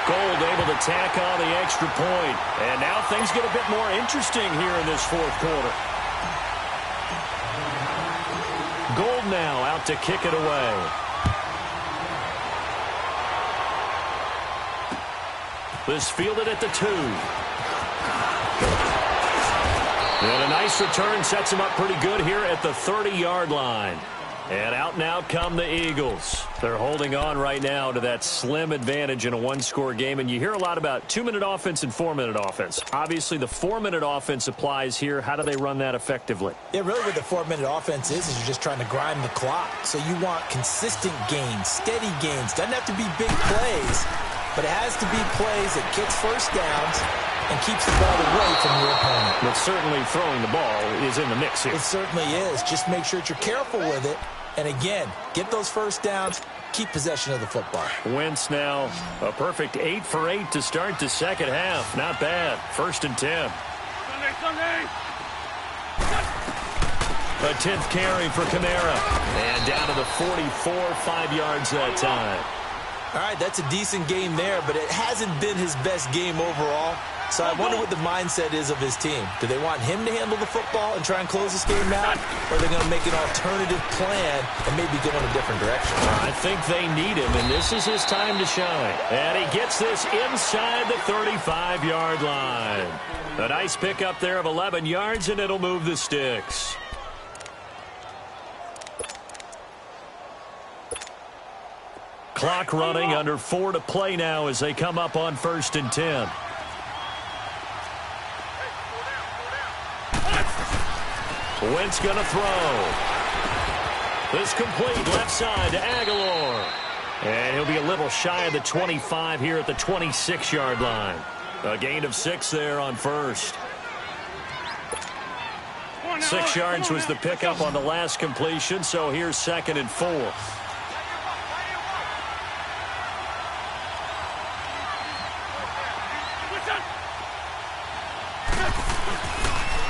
Gold able to tack on the extra point. And now things get a bit more interesting here in this 4th quarter. Gold now out to kick it away. This fielded at the 2. And a nice return sets him up pretty good here at the 30-yard line. And out and out come the Eagles. They're holding on right now to that slim advantage in a one-score game. And you hear a lot about 2-minute offense and 4-minute offense. Obviously, the 4-minute offense applies here. How do they run that effectively? Yeah, really what the 4-minute offense is you're just trying to grind the clock. So you want consistent gains, steady gains. Doesn't have to be big plays, but it has to be plays that gets first downs and keeps the ball away from your opponent. But certainly throwing the ball is in the mix here. It certainly is. Just make sure that you're careful with it. And again, get those first downs, keep possession of the football. Wentz now a perfect 8 for 8 to start the second half. Not bad. 1st and 10. Sunday. A 10th carry for Kamara. And down to the 44, 5 yards that time. All right, that's a decent game there, but it hasn't been his best game overall. So I wonder what the mindset is of his team. Do they want him to handle the football and try and close this game out? Or are they going to make an alternative plan and maybe go in a different direction? I think they need him, and this is his time to shine. And he gets this inside the 35-yard line. A nice pickup there of 11 yards, and it'll move the sticks. Clock running, under 4 to play now as they come up on 1st and 10. Wentz going to throw. This complete left side to Aguilar. And he'll be a little shy of the 25 here at the 26-yard line. A gain of 6 there on 1st. 6 yards was the pickup on the last completion, so here's 2nd and 4.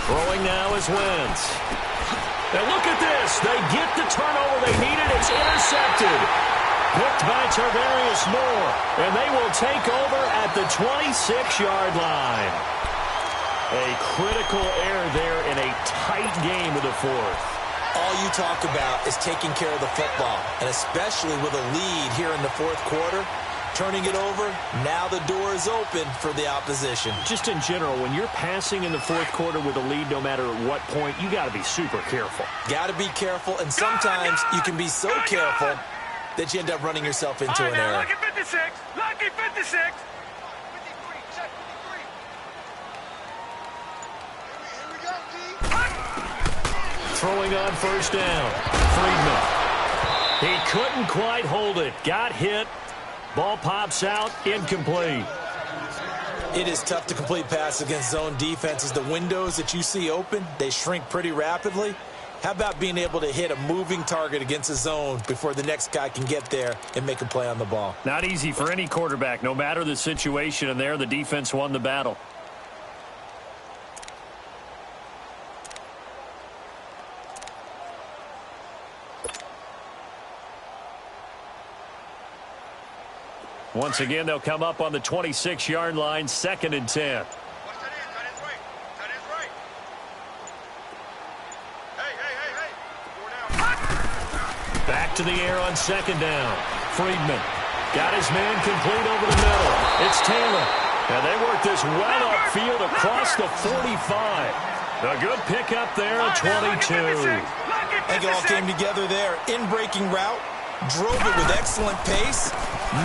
Throwing now is Wentz. And look at this. They get the turnover they needed. It's intercepted. Picked by Tarvarius Moore. And they will take over at the 26-yard line. A critical error there in a tight game of the 4th. All you talk about is taking care of the football, and especially with a lead here in the 4th quarter. Turning it over, now the door is open for the opposition. Just in general, when you're passing in the 4th quarter with a lead, no matter at what point, you got to be super careful. Got to be careful, and sometimes you can be so careful that you end up running yourself into an error. Lucky 56. Lucky 56. Throwing on 1st down. Friedman. He couldn't quite hold it. Got hit. Ball pops out, incomplete. It is tough to complete passes against zone defenses. The windows that you see open, they shrink pretty rapidly. How about being able to hit a moving target against a zone before the next guy can get there and make a play on the ball? Not easy for any quarterback, no matter the situation, and there the defense won the battle. Once again, they'll come up on the 26-yard line, 2nd and 10. Back to the air on 2nd down. Friedman got his man complete over the middle. It's Taylor. And they work this well upfield across the 45. A good pickup there at 22. I think it all came together there. In-breaking route. Drove it with excellent pace.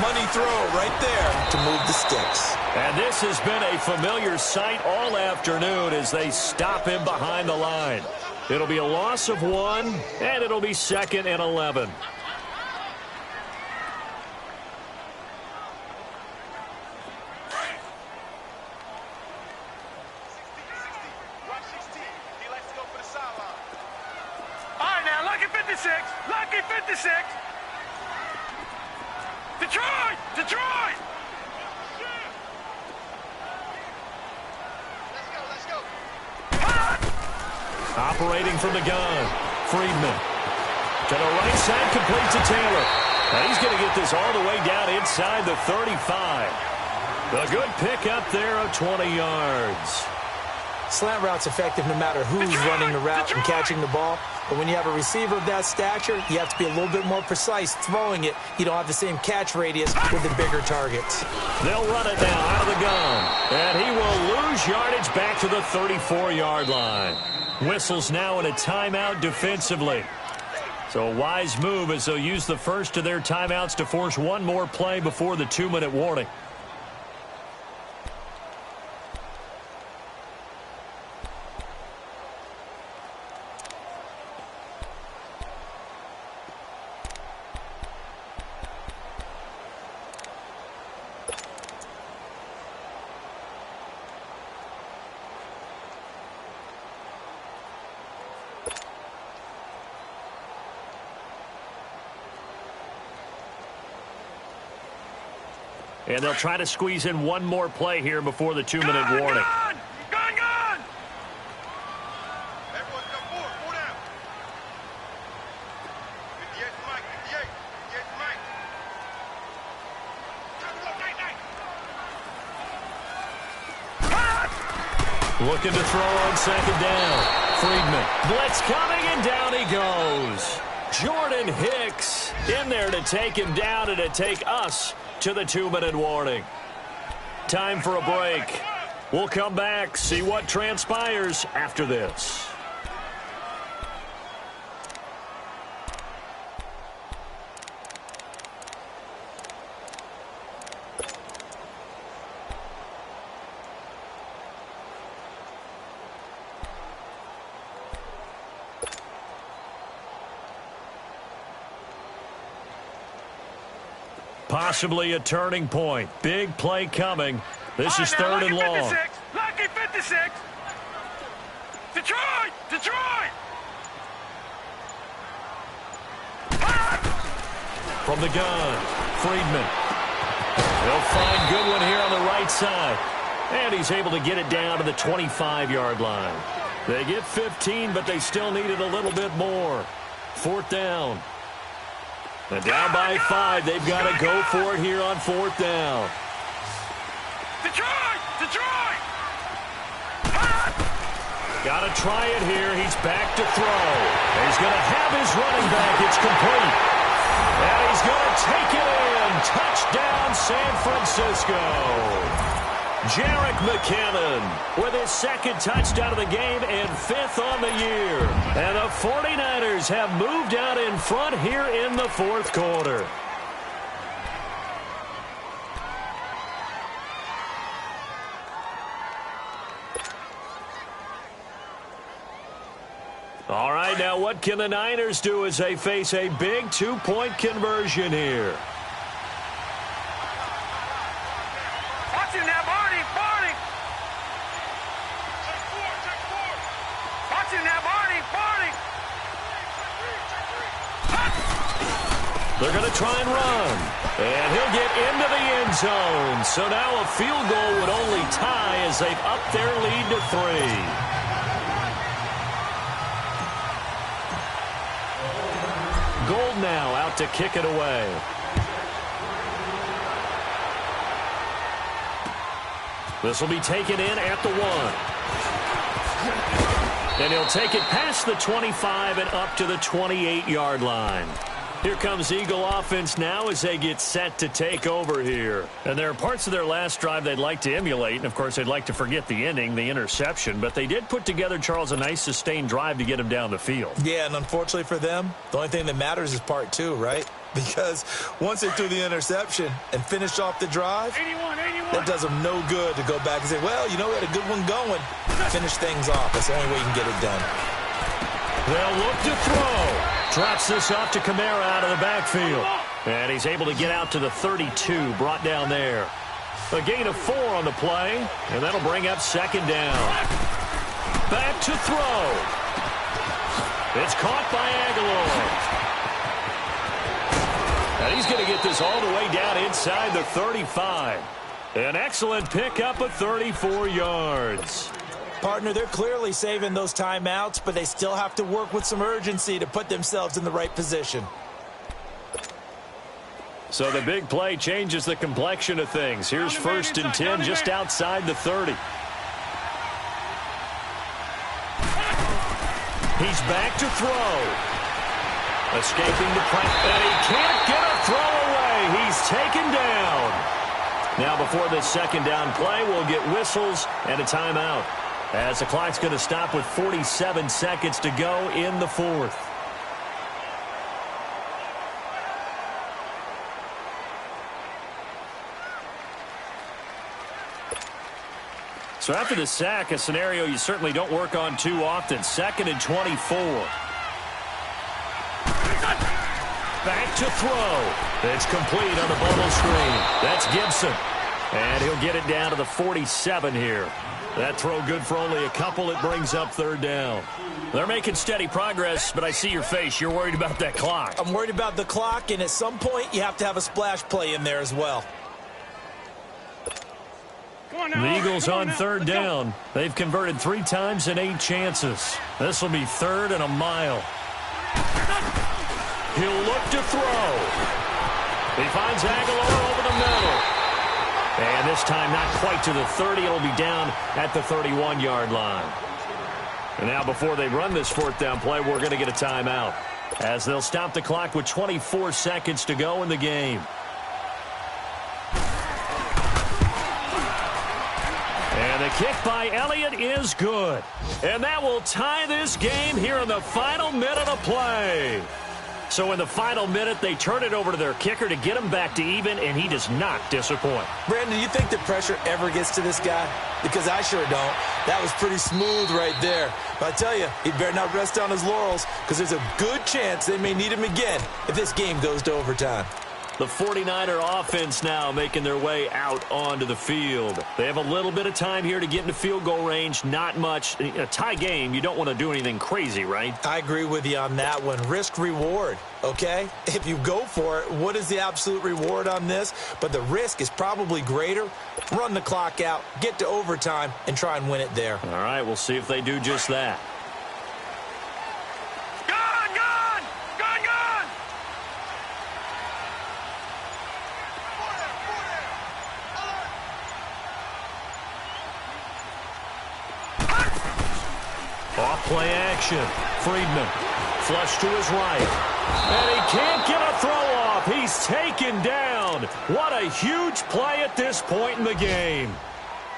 Money throw right there to move the sticks. And this has been a familiar sight all afternoon as they stop him behind the line. It'll be a loss of 1, and it'll be 2nd and 11. All right, now, lucky 56. Lucky 56. Detroit! Detroit! Let's go. Operating from the gun. Friedman. To the right side, complete to Taylor. Now he's going to get this all the way down inside the 35. A good pickup there of 20 yards. Slant route's effective no matter who's running the route and catching the ball. But when you have a receiver of that stature, you have to be a little bit more precise throwing it. You don't have the same catch radius with the bigger targets. They'll run it now out of the gun. And he will lose yardage back to the 34-yard line. Whistles now in a timeout defensively. So a wise move as they'll use the first of their timeouts to force one more play before the 2-minute warning. And they'll try to squeeze in one more play here before the 2-minute warning. Gone! Everyone come forward. Pull down. 58 Mike. 58. 58 Mike. Looking to throw on second down. Friedman. Blitz coming, and down he goes. Jordan Hicks in there to take him down and to take us to the 2-minute warning. Time for a break. We'll come back, see what transpires after this. Possibly a turning point. Big play coming. This is third and long. 56. Lucky 56. Detroit! From the gun, Friedman. They'll find Goodwin here on the right side. And he's able to get it down to the 25-yard line. They get 15, but they still needed a little bit more. Fourth down. And down by 5, they've got to go for it here on fourth down. Detroit! Got to try it here. He's back to throw. He's going to have his running back. It's complete. And he's going to take it in. Touchdown, San Francisco. Jerick McKinnon with his second touchdown of the game and 5th on the year. And the 49ers have moved out in front here in the fourth quarter. All right, now what can the Niners do as they face a big 2-point conversion here? Watching that, Barney! Watching that, Barney! They're going to try and run. And he'll get into the end zone. So now a field goal would only tie as they've upped their lead to 3. Gold now out to kick it away. This will be taken in at the 1. And he'll take it past the 25 and up to the 28-yard line. Here comes Eagle offense now as they get set to take over here. And there are parts of their last drive they'd like to emulate. And, of course, they'd like to forget the ending, the interception. But they did put together, Charles, a nice sustained drive to get him down the field. Yeah, and unfortunately for them, the only thing that matters is part 2, right? Because once they threw the interception and finished off the drive, 81. that does them no good to go back and say, well, you know, we had a good one going. Finish things off. That's the only way you can get it done. They'll look to throw. Drops this off to Kamara out of the backfield. And he's able to get out to the 32, brought down there. A gain of 4 on the play, and that'll bring up second down. Back to throw. It's caught by Aguilar. And he's going to get this all the way down inside the 35. An excellent pickup of 34 yards. Partner, they're clearly saving those timeouts, but they still have to work with some urgency to put themselves in the right position. So the big play changes the complexion of things. Here's 1st and 10 just outside the 30. He's back to throw. Escaping the pressure, and he can't get a throw away. He's taken down. Now before this second down play, we'll get whistles and a timeout, as the clock's going to stop with 47 seconds to go in the fourth. So after the sack, a scenario you certainly don't work on too often. 2nd and 24. Back to throw. It's complete on the bubble screen. That's Gibson. And he'll get it down to the 47 here. That throw good for only a couple. It brings up 3rd down. They're making steady progress, but I see your face. You're worried about that clock. I'm worried about the clock, and at some point you have to have a splash play in there as well. The Eagles on 3rd down. They've converted 3 times in 8 chances. This will be 3rd and a mile. He'll look to throw. He finds Aguilar over the middle. And this time not quite to the 30. It'll be down at the 31-yard line. And now before they run this 4th down play, we're going to get a timeout, as they'll stop the clock with 24 seconds to go in the game. And the kick by Elliott is good. And that will tie this game here in the final minute of play. So in the final minute, they turn it over to their kicker to get him back to even, and he does not disappoint. Brandon, do you think the pressure ever gets to this guy? Because I sure don't. That was pretty smooth right there. But I tell you, he better not rest on his laurels, because there's a good chance they may need him again if this game goes to overtime. The 49er offense now making their way out onto the field. They have a little bit of time here to get into field goal range. Not much. A tie game, you don't want to do anything crazy, right? I agree with you on that one. Risk reward, okay? If you go for it, what is the absolute reward on this? But the risk is probably greater. Run the clock out, get to overtime, and try and win it there. All right, we'll see if they do just that. Off-play action. Friedman. Flush to his right. And he can't get a throw off. He's taken down. What a huge play at this point in the game.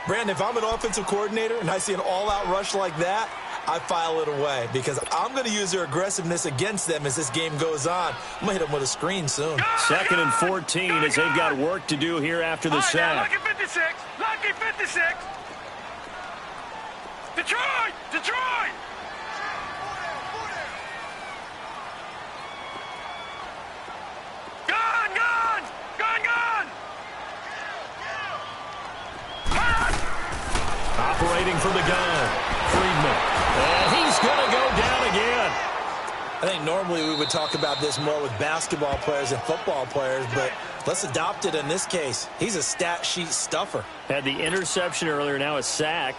Brandon, if I'm an offensive coordinator and I see an all-out rush like that, I file it away because I'm going to use their aggressiveness against them as this game goes on. I'm going to hit them with a screen soon. 2nd and 14 as they've got work to do here after the sack. Lucky 56. Lucky 56. Detroit! Detroit! Gone! Gone! Gone! Gone! Operating from the gun. Friedman. And he's going to go down again. I think normally we would talk about this more with basketball players and football players, but let's adopt it in this case. He's a stat sheet stuffer. Had the interception earlier, now a sack.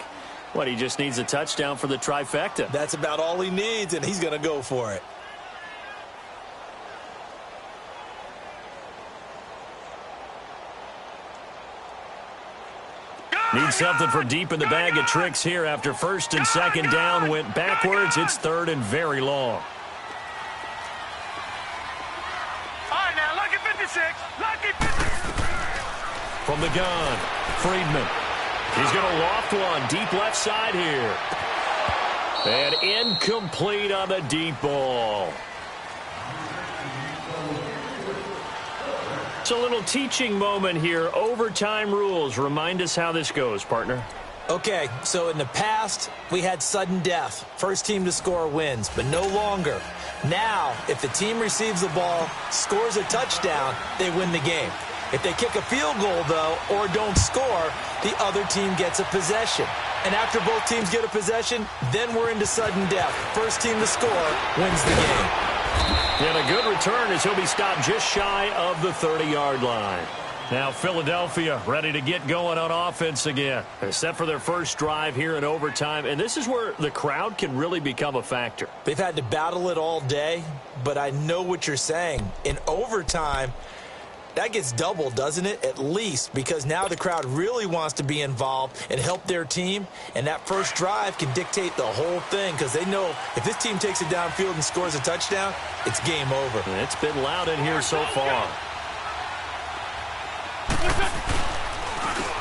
What, he just needs a touchdown for the trifecta. That's about all he needs, and he's going to go for it. Needs something for deep in the bag of tricks here after 1st and 2nd down went backwards. It's 3rd and very long. All right, now, lucky 56. Lucky 56. From the gun, Friedman. He's going to loft one deep left side here. And incomplete on the deep ball. It's a little teaching moment here. Overtime rules. Remind us how this goes, partner. Okay, so in the past, we had sudden death. First team to score wins, but no longer. Now, if the team receives the ball, scores a touchdown, they win the game. If they kick a field goal, though, or don't score, the other team gets a possession. And after both teams get a possession, then we're into sudden death. First team to score wins the game. And a good return as he'll be stopped just shy of the 30-yard line. Now Philadelphia ready to get going on offense again. They're set for their first drive here in overtime, and this is where the crowd can really become a factor. They've had to battle it all day, but I know what you're saying. In overtime, that gets doubled, doesn't it? At least, because now the crowd really wants to be involved and help their team, and that first drive can dictate the whole thing because they know if this team takes it downfield and scores a touchdown, it's game over. It's been loud in here so far.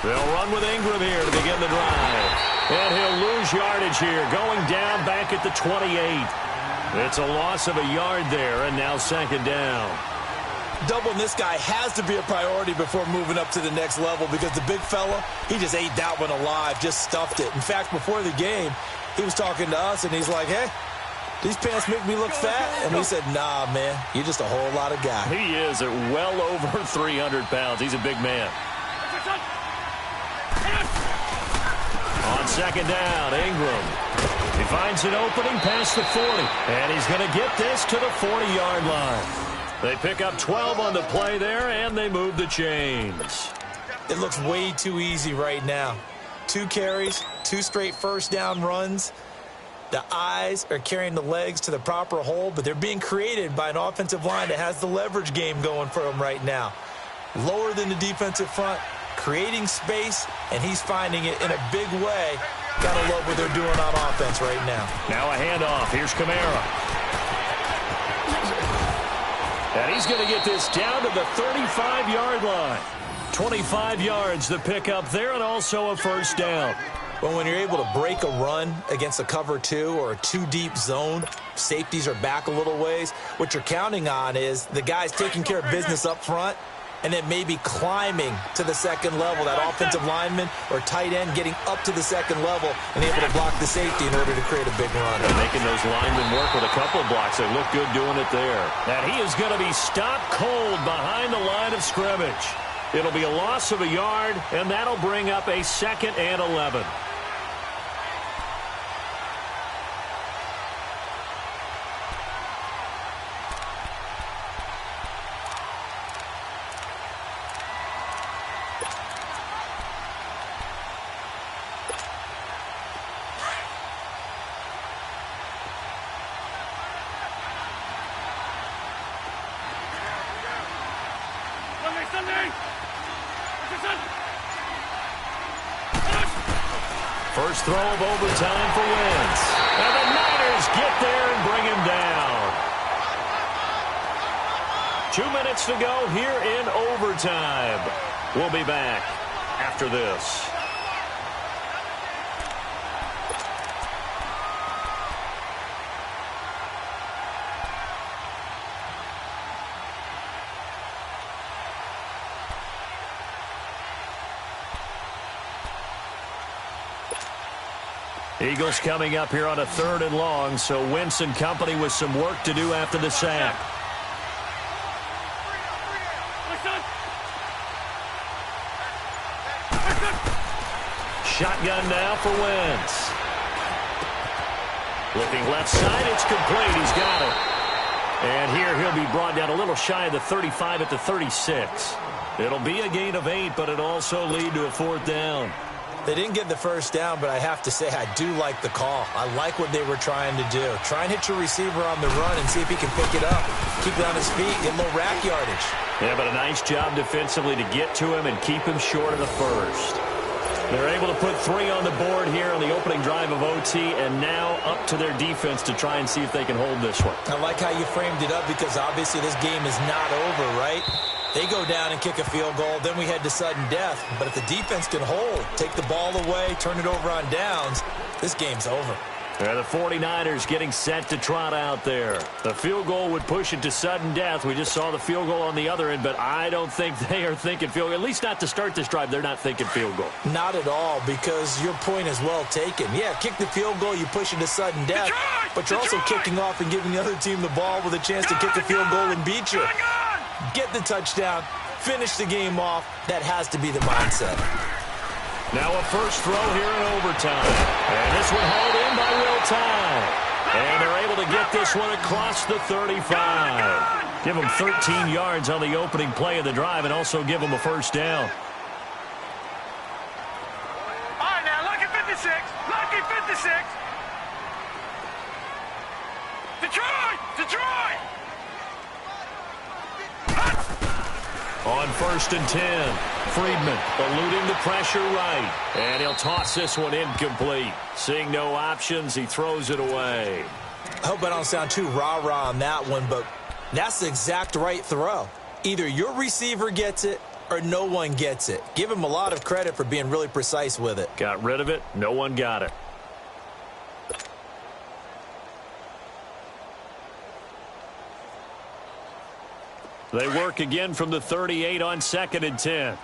They'll run with Ingram here to begin the drive. And he'll lose yardage here, going down back at the 28. It's a loss of a yard there, and now 2nd down. Doubling this guy has to be a priority before moving up to the next level because the big fella, he just ate that one alive, just stuffed it. In fact, before the game, he was talking to us, and he's like, hey, these pants make me look fat. And we said, nah, man, you're just a whole lot of guy. He is at well over 300 pounds. He's a big man. On second down, Ingram. He finds an opening past the 40, and he's going to get this to the 40-yard line. They pick up 12 on the play there, and they move the chains. It looks way too easy right now. 2 carries, 2 straight first down runs. The eyes are carrying the legs to the proper hole, but they're being created by an offensive line that has the leverage game going for them right now. Lower than the defensive front, creating space, and he's finding it in a big way. Gotta love what they're doing on offense right now. Now a handoff. Here's Kamara. And he's going to get this down to the 35-yard line. 25 yards the pickup there, and also a first down. Well, when you're able to break a run against a cover 2 or a 2-deep zone, safeties are back a little ways. What you're counting on is the guys taking care of business up front and then maybe climbing to the second level, that offensive lineman or tight end getting up to the second level and able to block the safety in order to create a big run. And making those linemen work with a couple of blocks. They look good doing it there. And he is going to be stopped cold behind the line of scrimmage. It'll be a loss of a yard, and that'll bring up a 2nd and 11. First throw of overtime for Wentz. And the Niners get there and bring him down. 2 minutes to go here in overtime. We'll be back after this. Eagles coming up here on a 3rd and long, so Wentz and company with some work to do after the sack. Shotgun now for Wentz. Looking left side, it's complete. He's got it. And here he'll be brought down a little shy of the 35 at the 36. It'll be a gain of 8, but it'll also lead to a 4th down. They didn't get the first down, but I have to say I do like the call. I like what they were trying to do. Try and hit your receiver on the run and see if he can pick it up. Keep it on his feet, get a little rack yardage. Yeah, but a nice job defensively to get to him and keep him short of the first. They're able to put 3 on the board here on the opening drive of OT, and now up to their defense to try and see if they can hold this one. I like how you framed it up because obviously this game is not over, right? They go down and kick a field goal, then we head to sudden death. But if the defense can hold, take the ball away, turn it over on downs, this game's over. Yeah, the 49ers getting set to trot out there. The field goal would push it to sudden death. We just saw the field goal on the other end, but I don't think they are thinking field goal. At least not to start this drive. They're not thinking field goal. Not at all, because your point is well taken. Yeah, kick the field goal, you push it to sudden death, but you're also kicking off and giving the other team the ball with a chance to kick a field goal and beat you. Get the touchdown, finish the game off. That has to be the mindset. Now a first throw here in overtime. And this one hauled in by Will Tye. And they're able to get this one across the 35. Give them 13 yards on the opening play of the drive and also give them a first down. All right, now, lucky 56. Lucky 56. Detroit! Detroit! On 1st and 10, Friedman eluding the pressure right. And he'll toss this one incomplete. Seeing no options, he throws it away. I hope I don't sound too rah-rah on that one, but that's the exact right throw. Either your receiver gets it or no one gets it. Give him a lot of credit for being really precise with it. Got rid of it. No one got it. They work again from the 38 on 2nd and 10.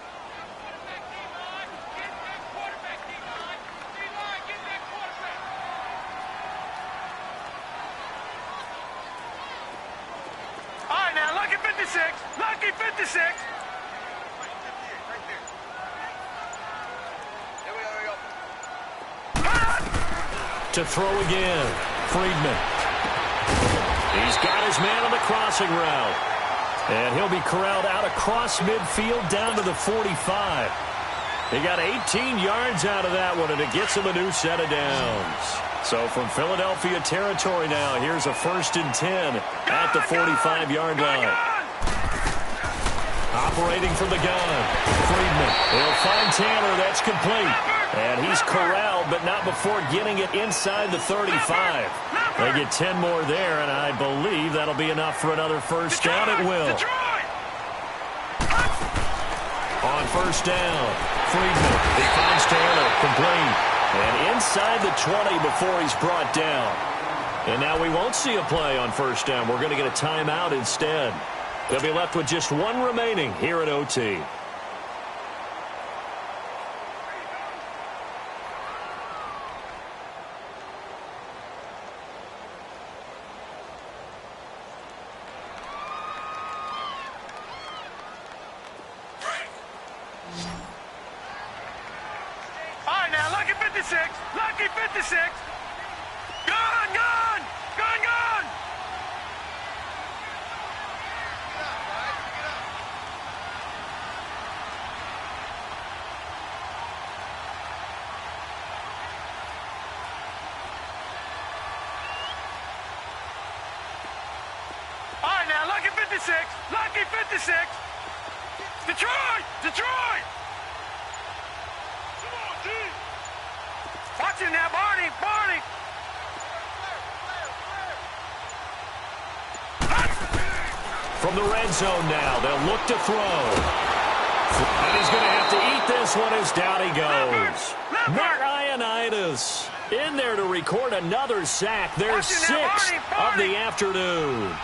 All right, now, lucky 56. Lucky 56. Right there. There we go. To throw again, Friedman. He's got his man on the crossing route. And he'll be corralled out across midfield down to the 45. He got 18 yards out of that one, and it gets him a new set of downs. So from Philadelphia territory now, here's a 1st and 10 at the 45-yard line. Operating from the gun, Friedman. He'll find Taylor. That's complete. And he's corralled, but not before getting it inside the 35. They get 10 more there, and I believe that'll be enough for another first down. It will. On first down, Friedman. He finds Taylor, complete. And inside the 20 before he's brought down. And now we won't see a play on first down. We're going to get a timeout instead. They'll be left with just one remaining here at OT. All right, now, lucky 56. Lucky 56. Gun, gun. Gun, gun. All right, now, lucky 56. Lucky 56. Detroit. Detroit. Come on, G. Watch him now, Barney. Barney. From the red zone now, they'll look to throw. And he's going to have to eat this one as down he goes. Matt Ioannidis in there to record another sack. There's 6 of the afternoon.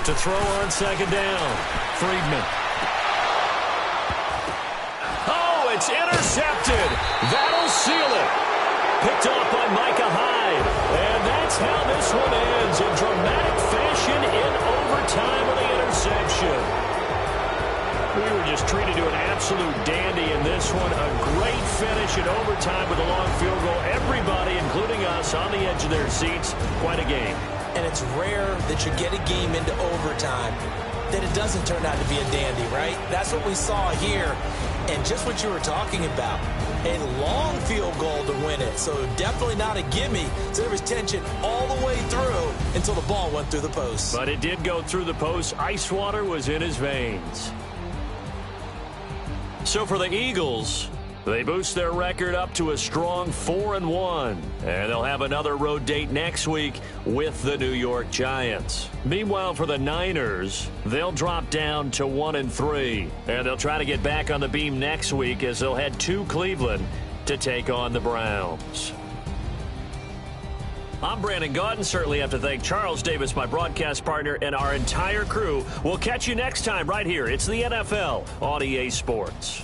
To throw on second down, Friedman. Oh, it's intercepted. That'll seal it. Picked off by Micah Hyde. And that's how this one ends in dramatic fashion in overtime with the interception. We were just treated to an absolute dandy in this one. A great finish in overtime with a long field goal. Everybody, including us, on the edge of their seats. Quite a game. And it's rare that you get a game into overtime that it doesn't turn out to be a dandy, right? That's what we saw here. And just what you were talking about, a long field goal to win it. So definitely not a gimme. So there was tension all the way through until the ball went through the post. But it did go through the post. Ice water was in his veins. So for the Eagles, they boost their record up to a strong 4-1. And they'll have another road date next week with the New York Giants. Meanwhile, for the Niners, they'll drop down to 1-3. And they'll try to get back on the beam next week as they'll head to Cleveland to take on the Browns. I'm Brandon Gaudin. Certainly have to thank Charles Davis, my broadcast partner, and our entire crew. We'll catch you next time right here. It's the NFL on EA Sports.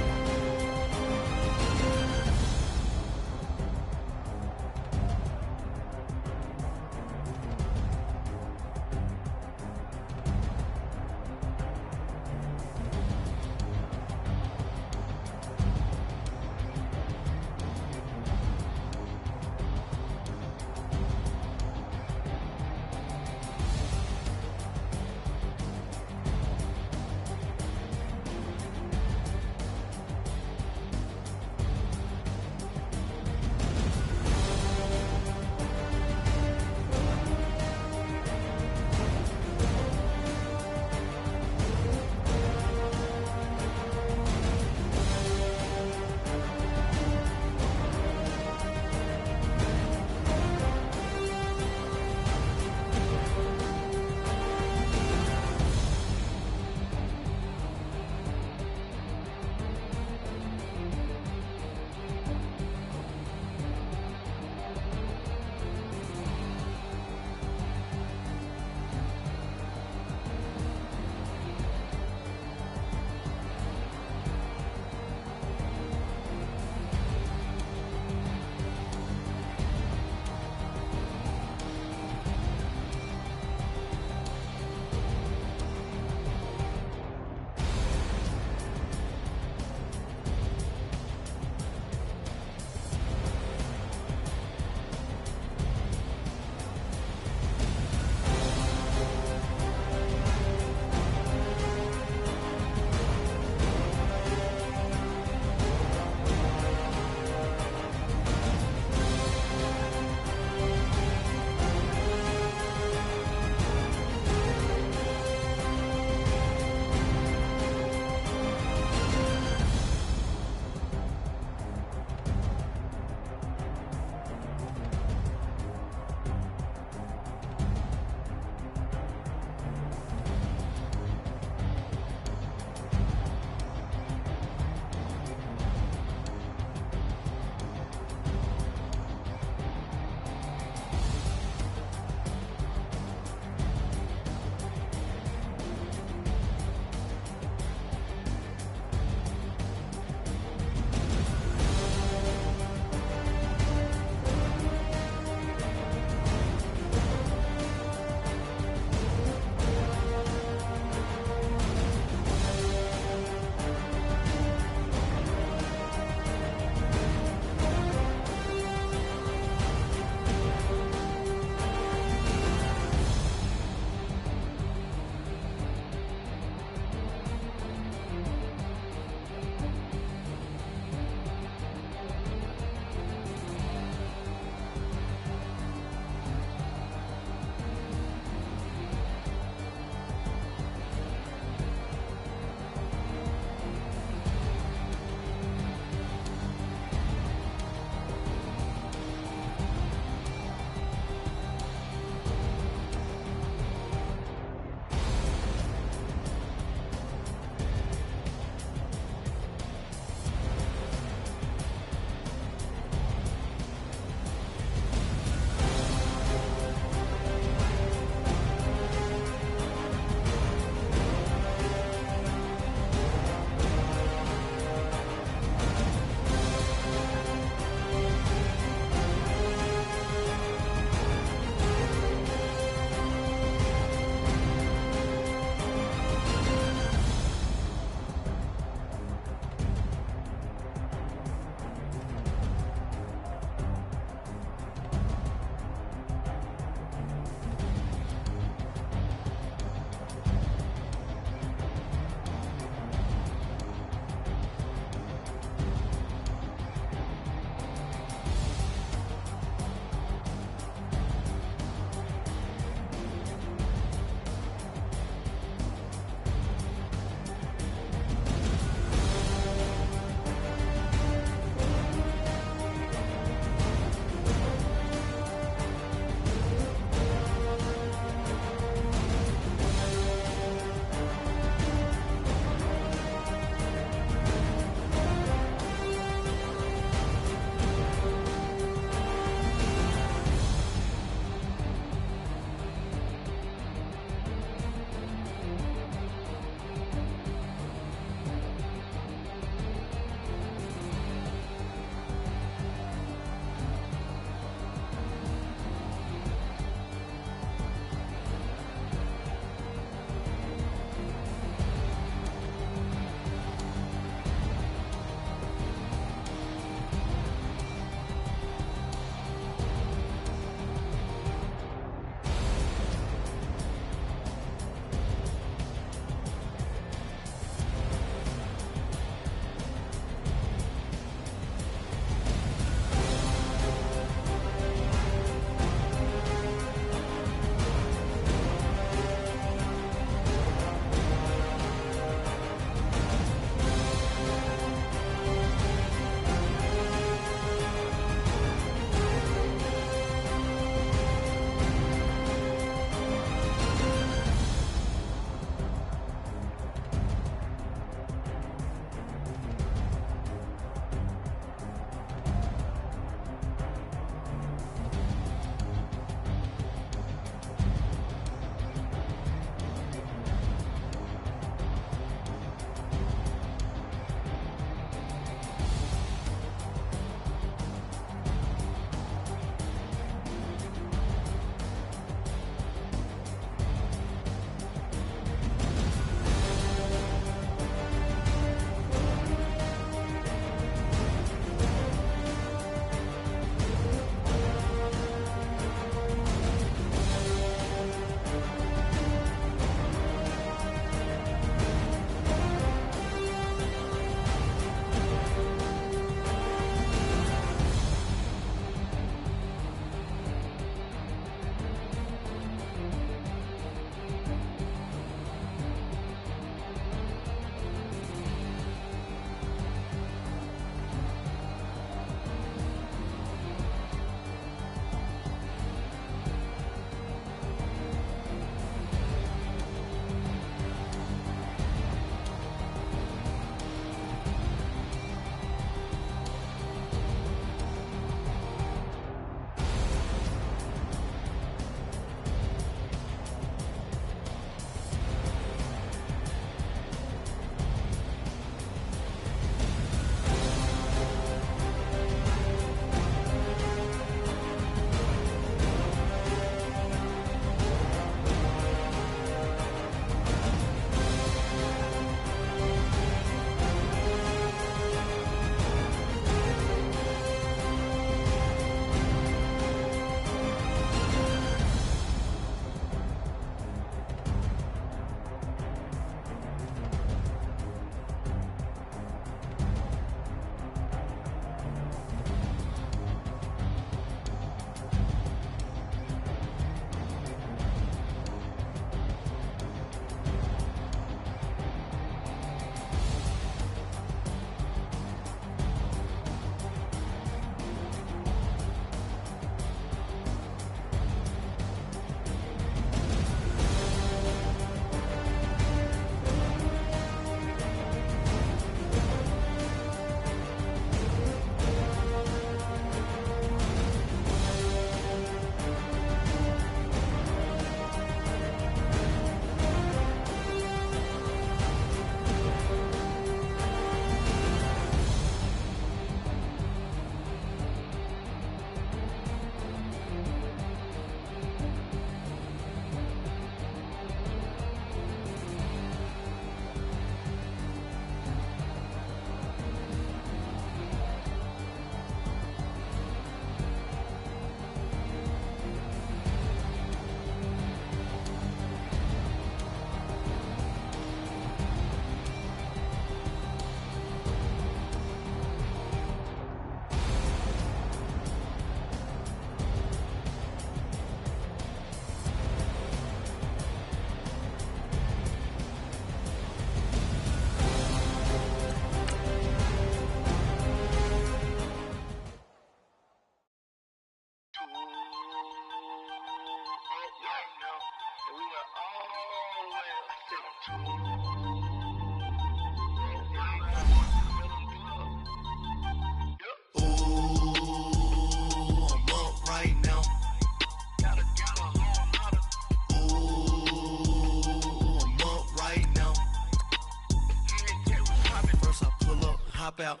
Hop out,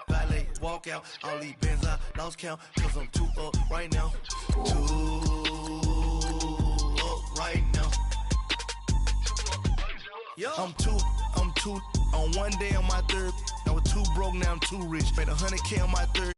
valet, walk out. All these bands I lost count, cause I'm too up right now. Too up right now. I'm too on one day on my third. I was too broke, now I'm too rich. Made 100K on my third.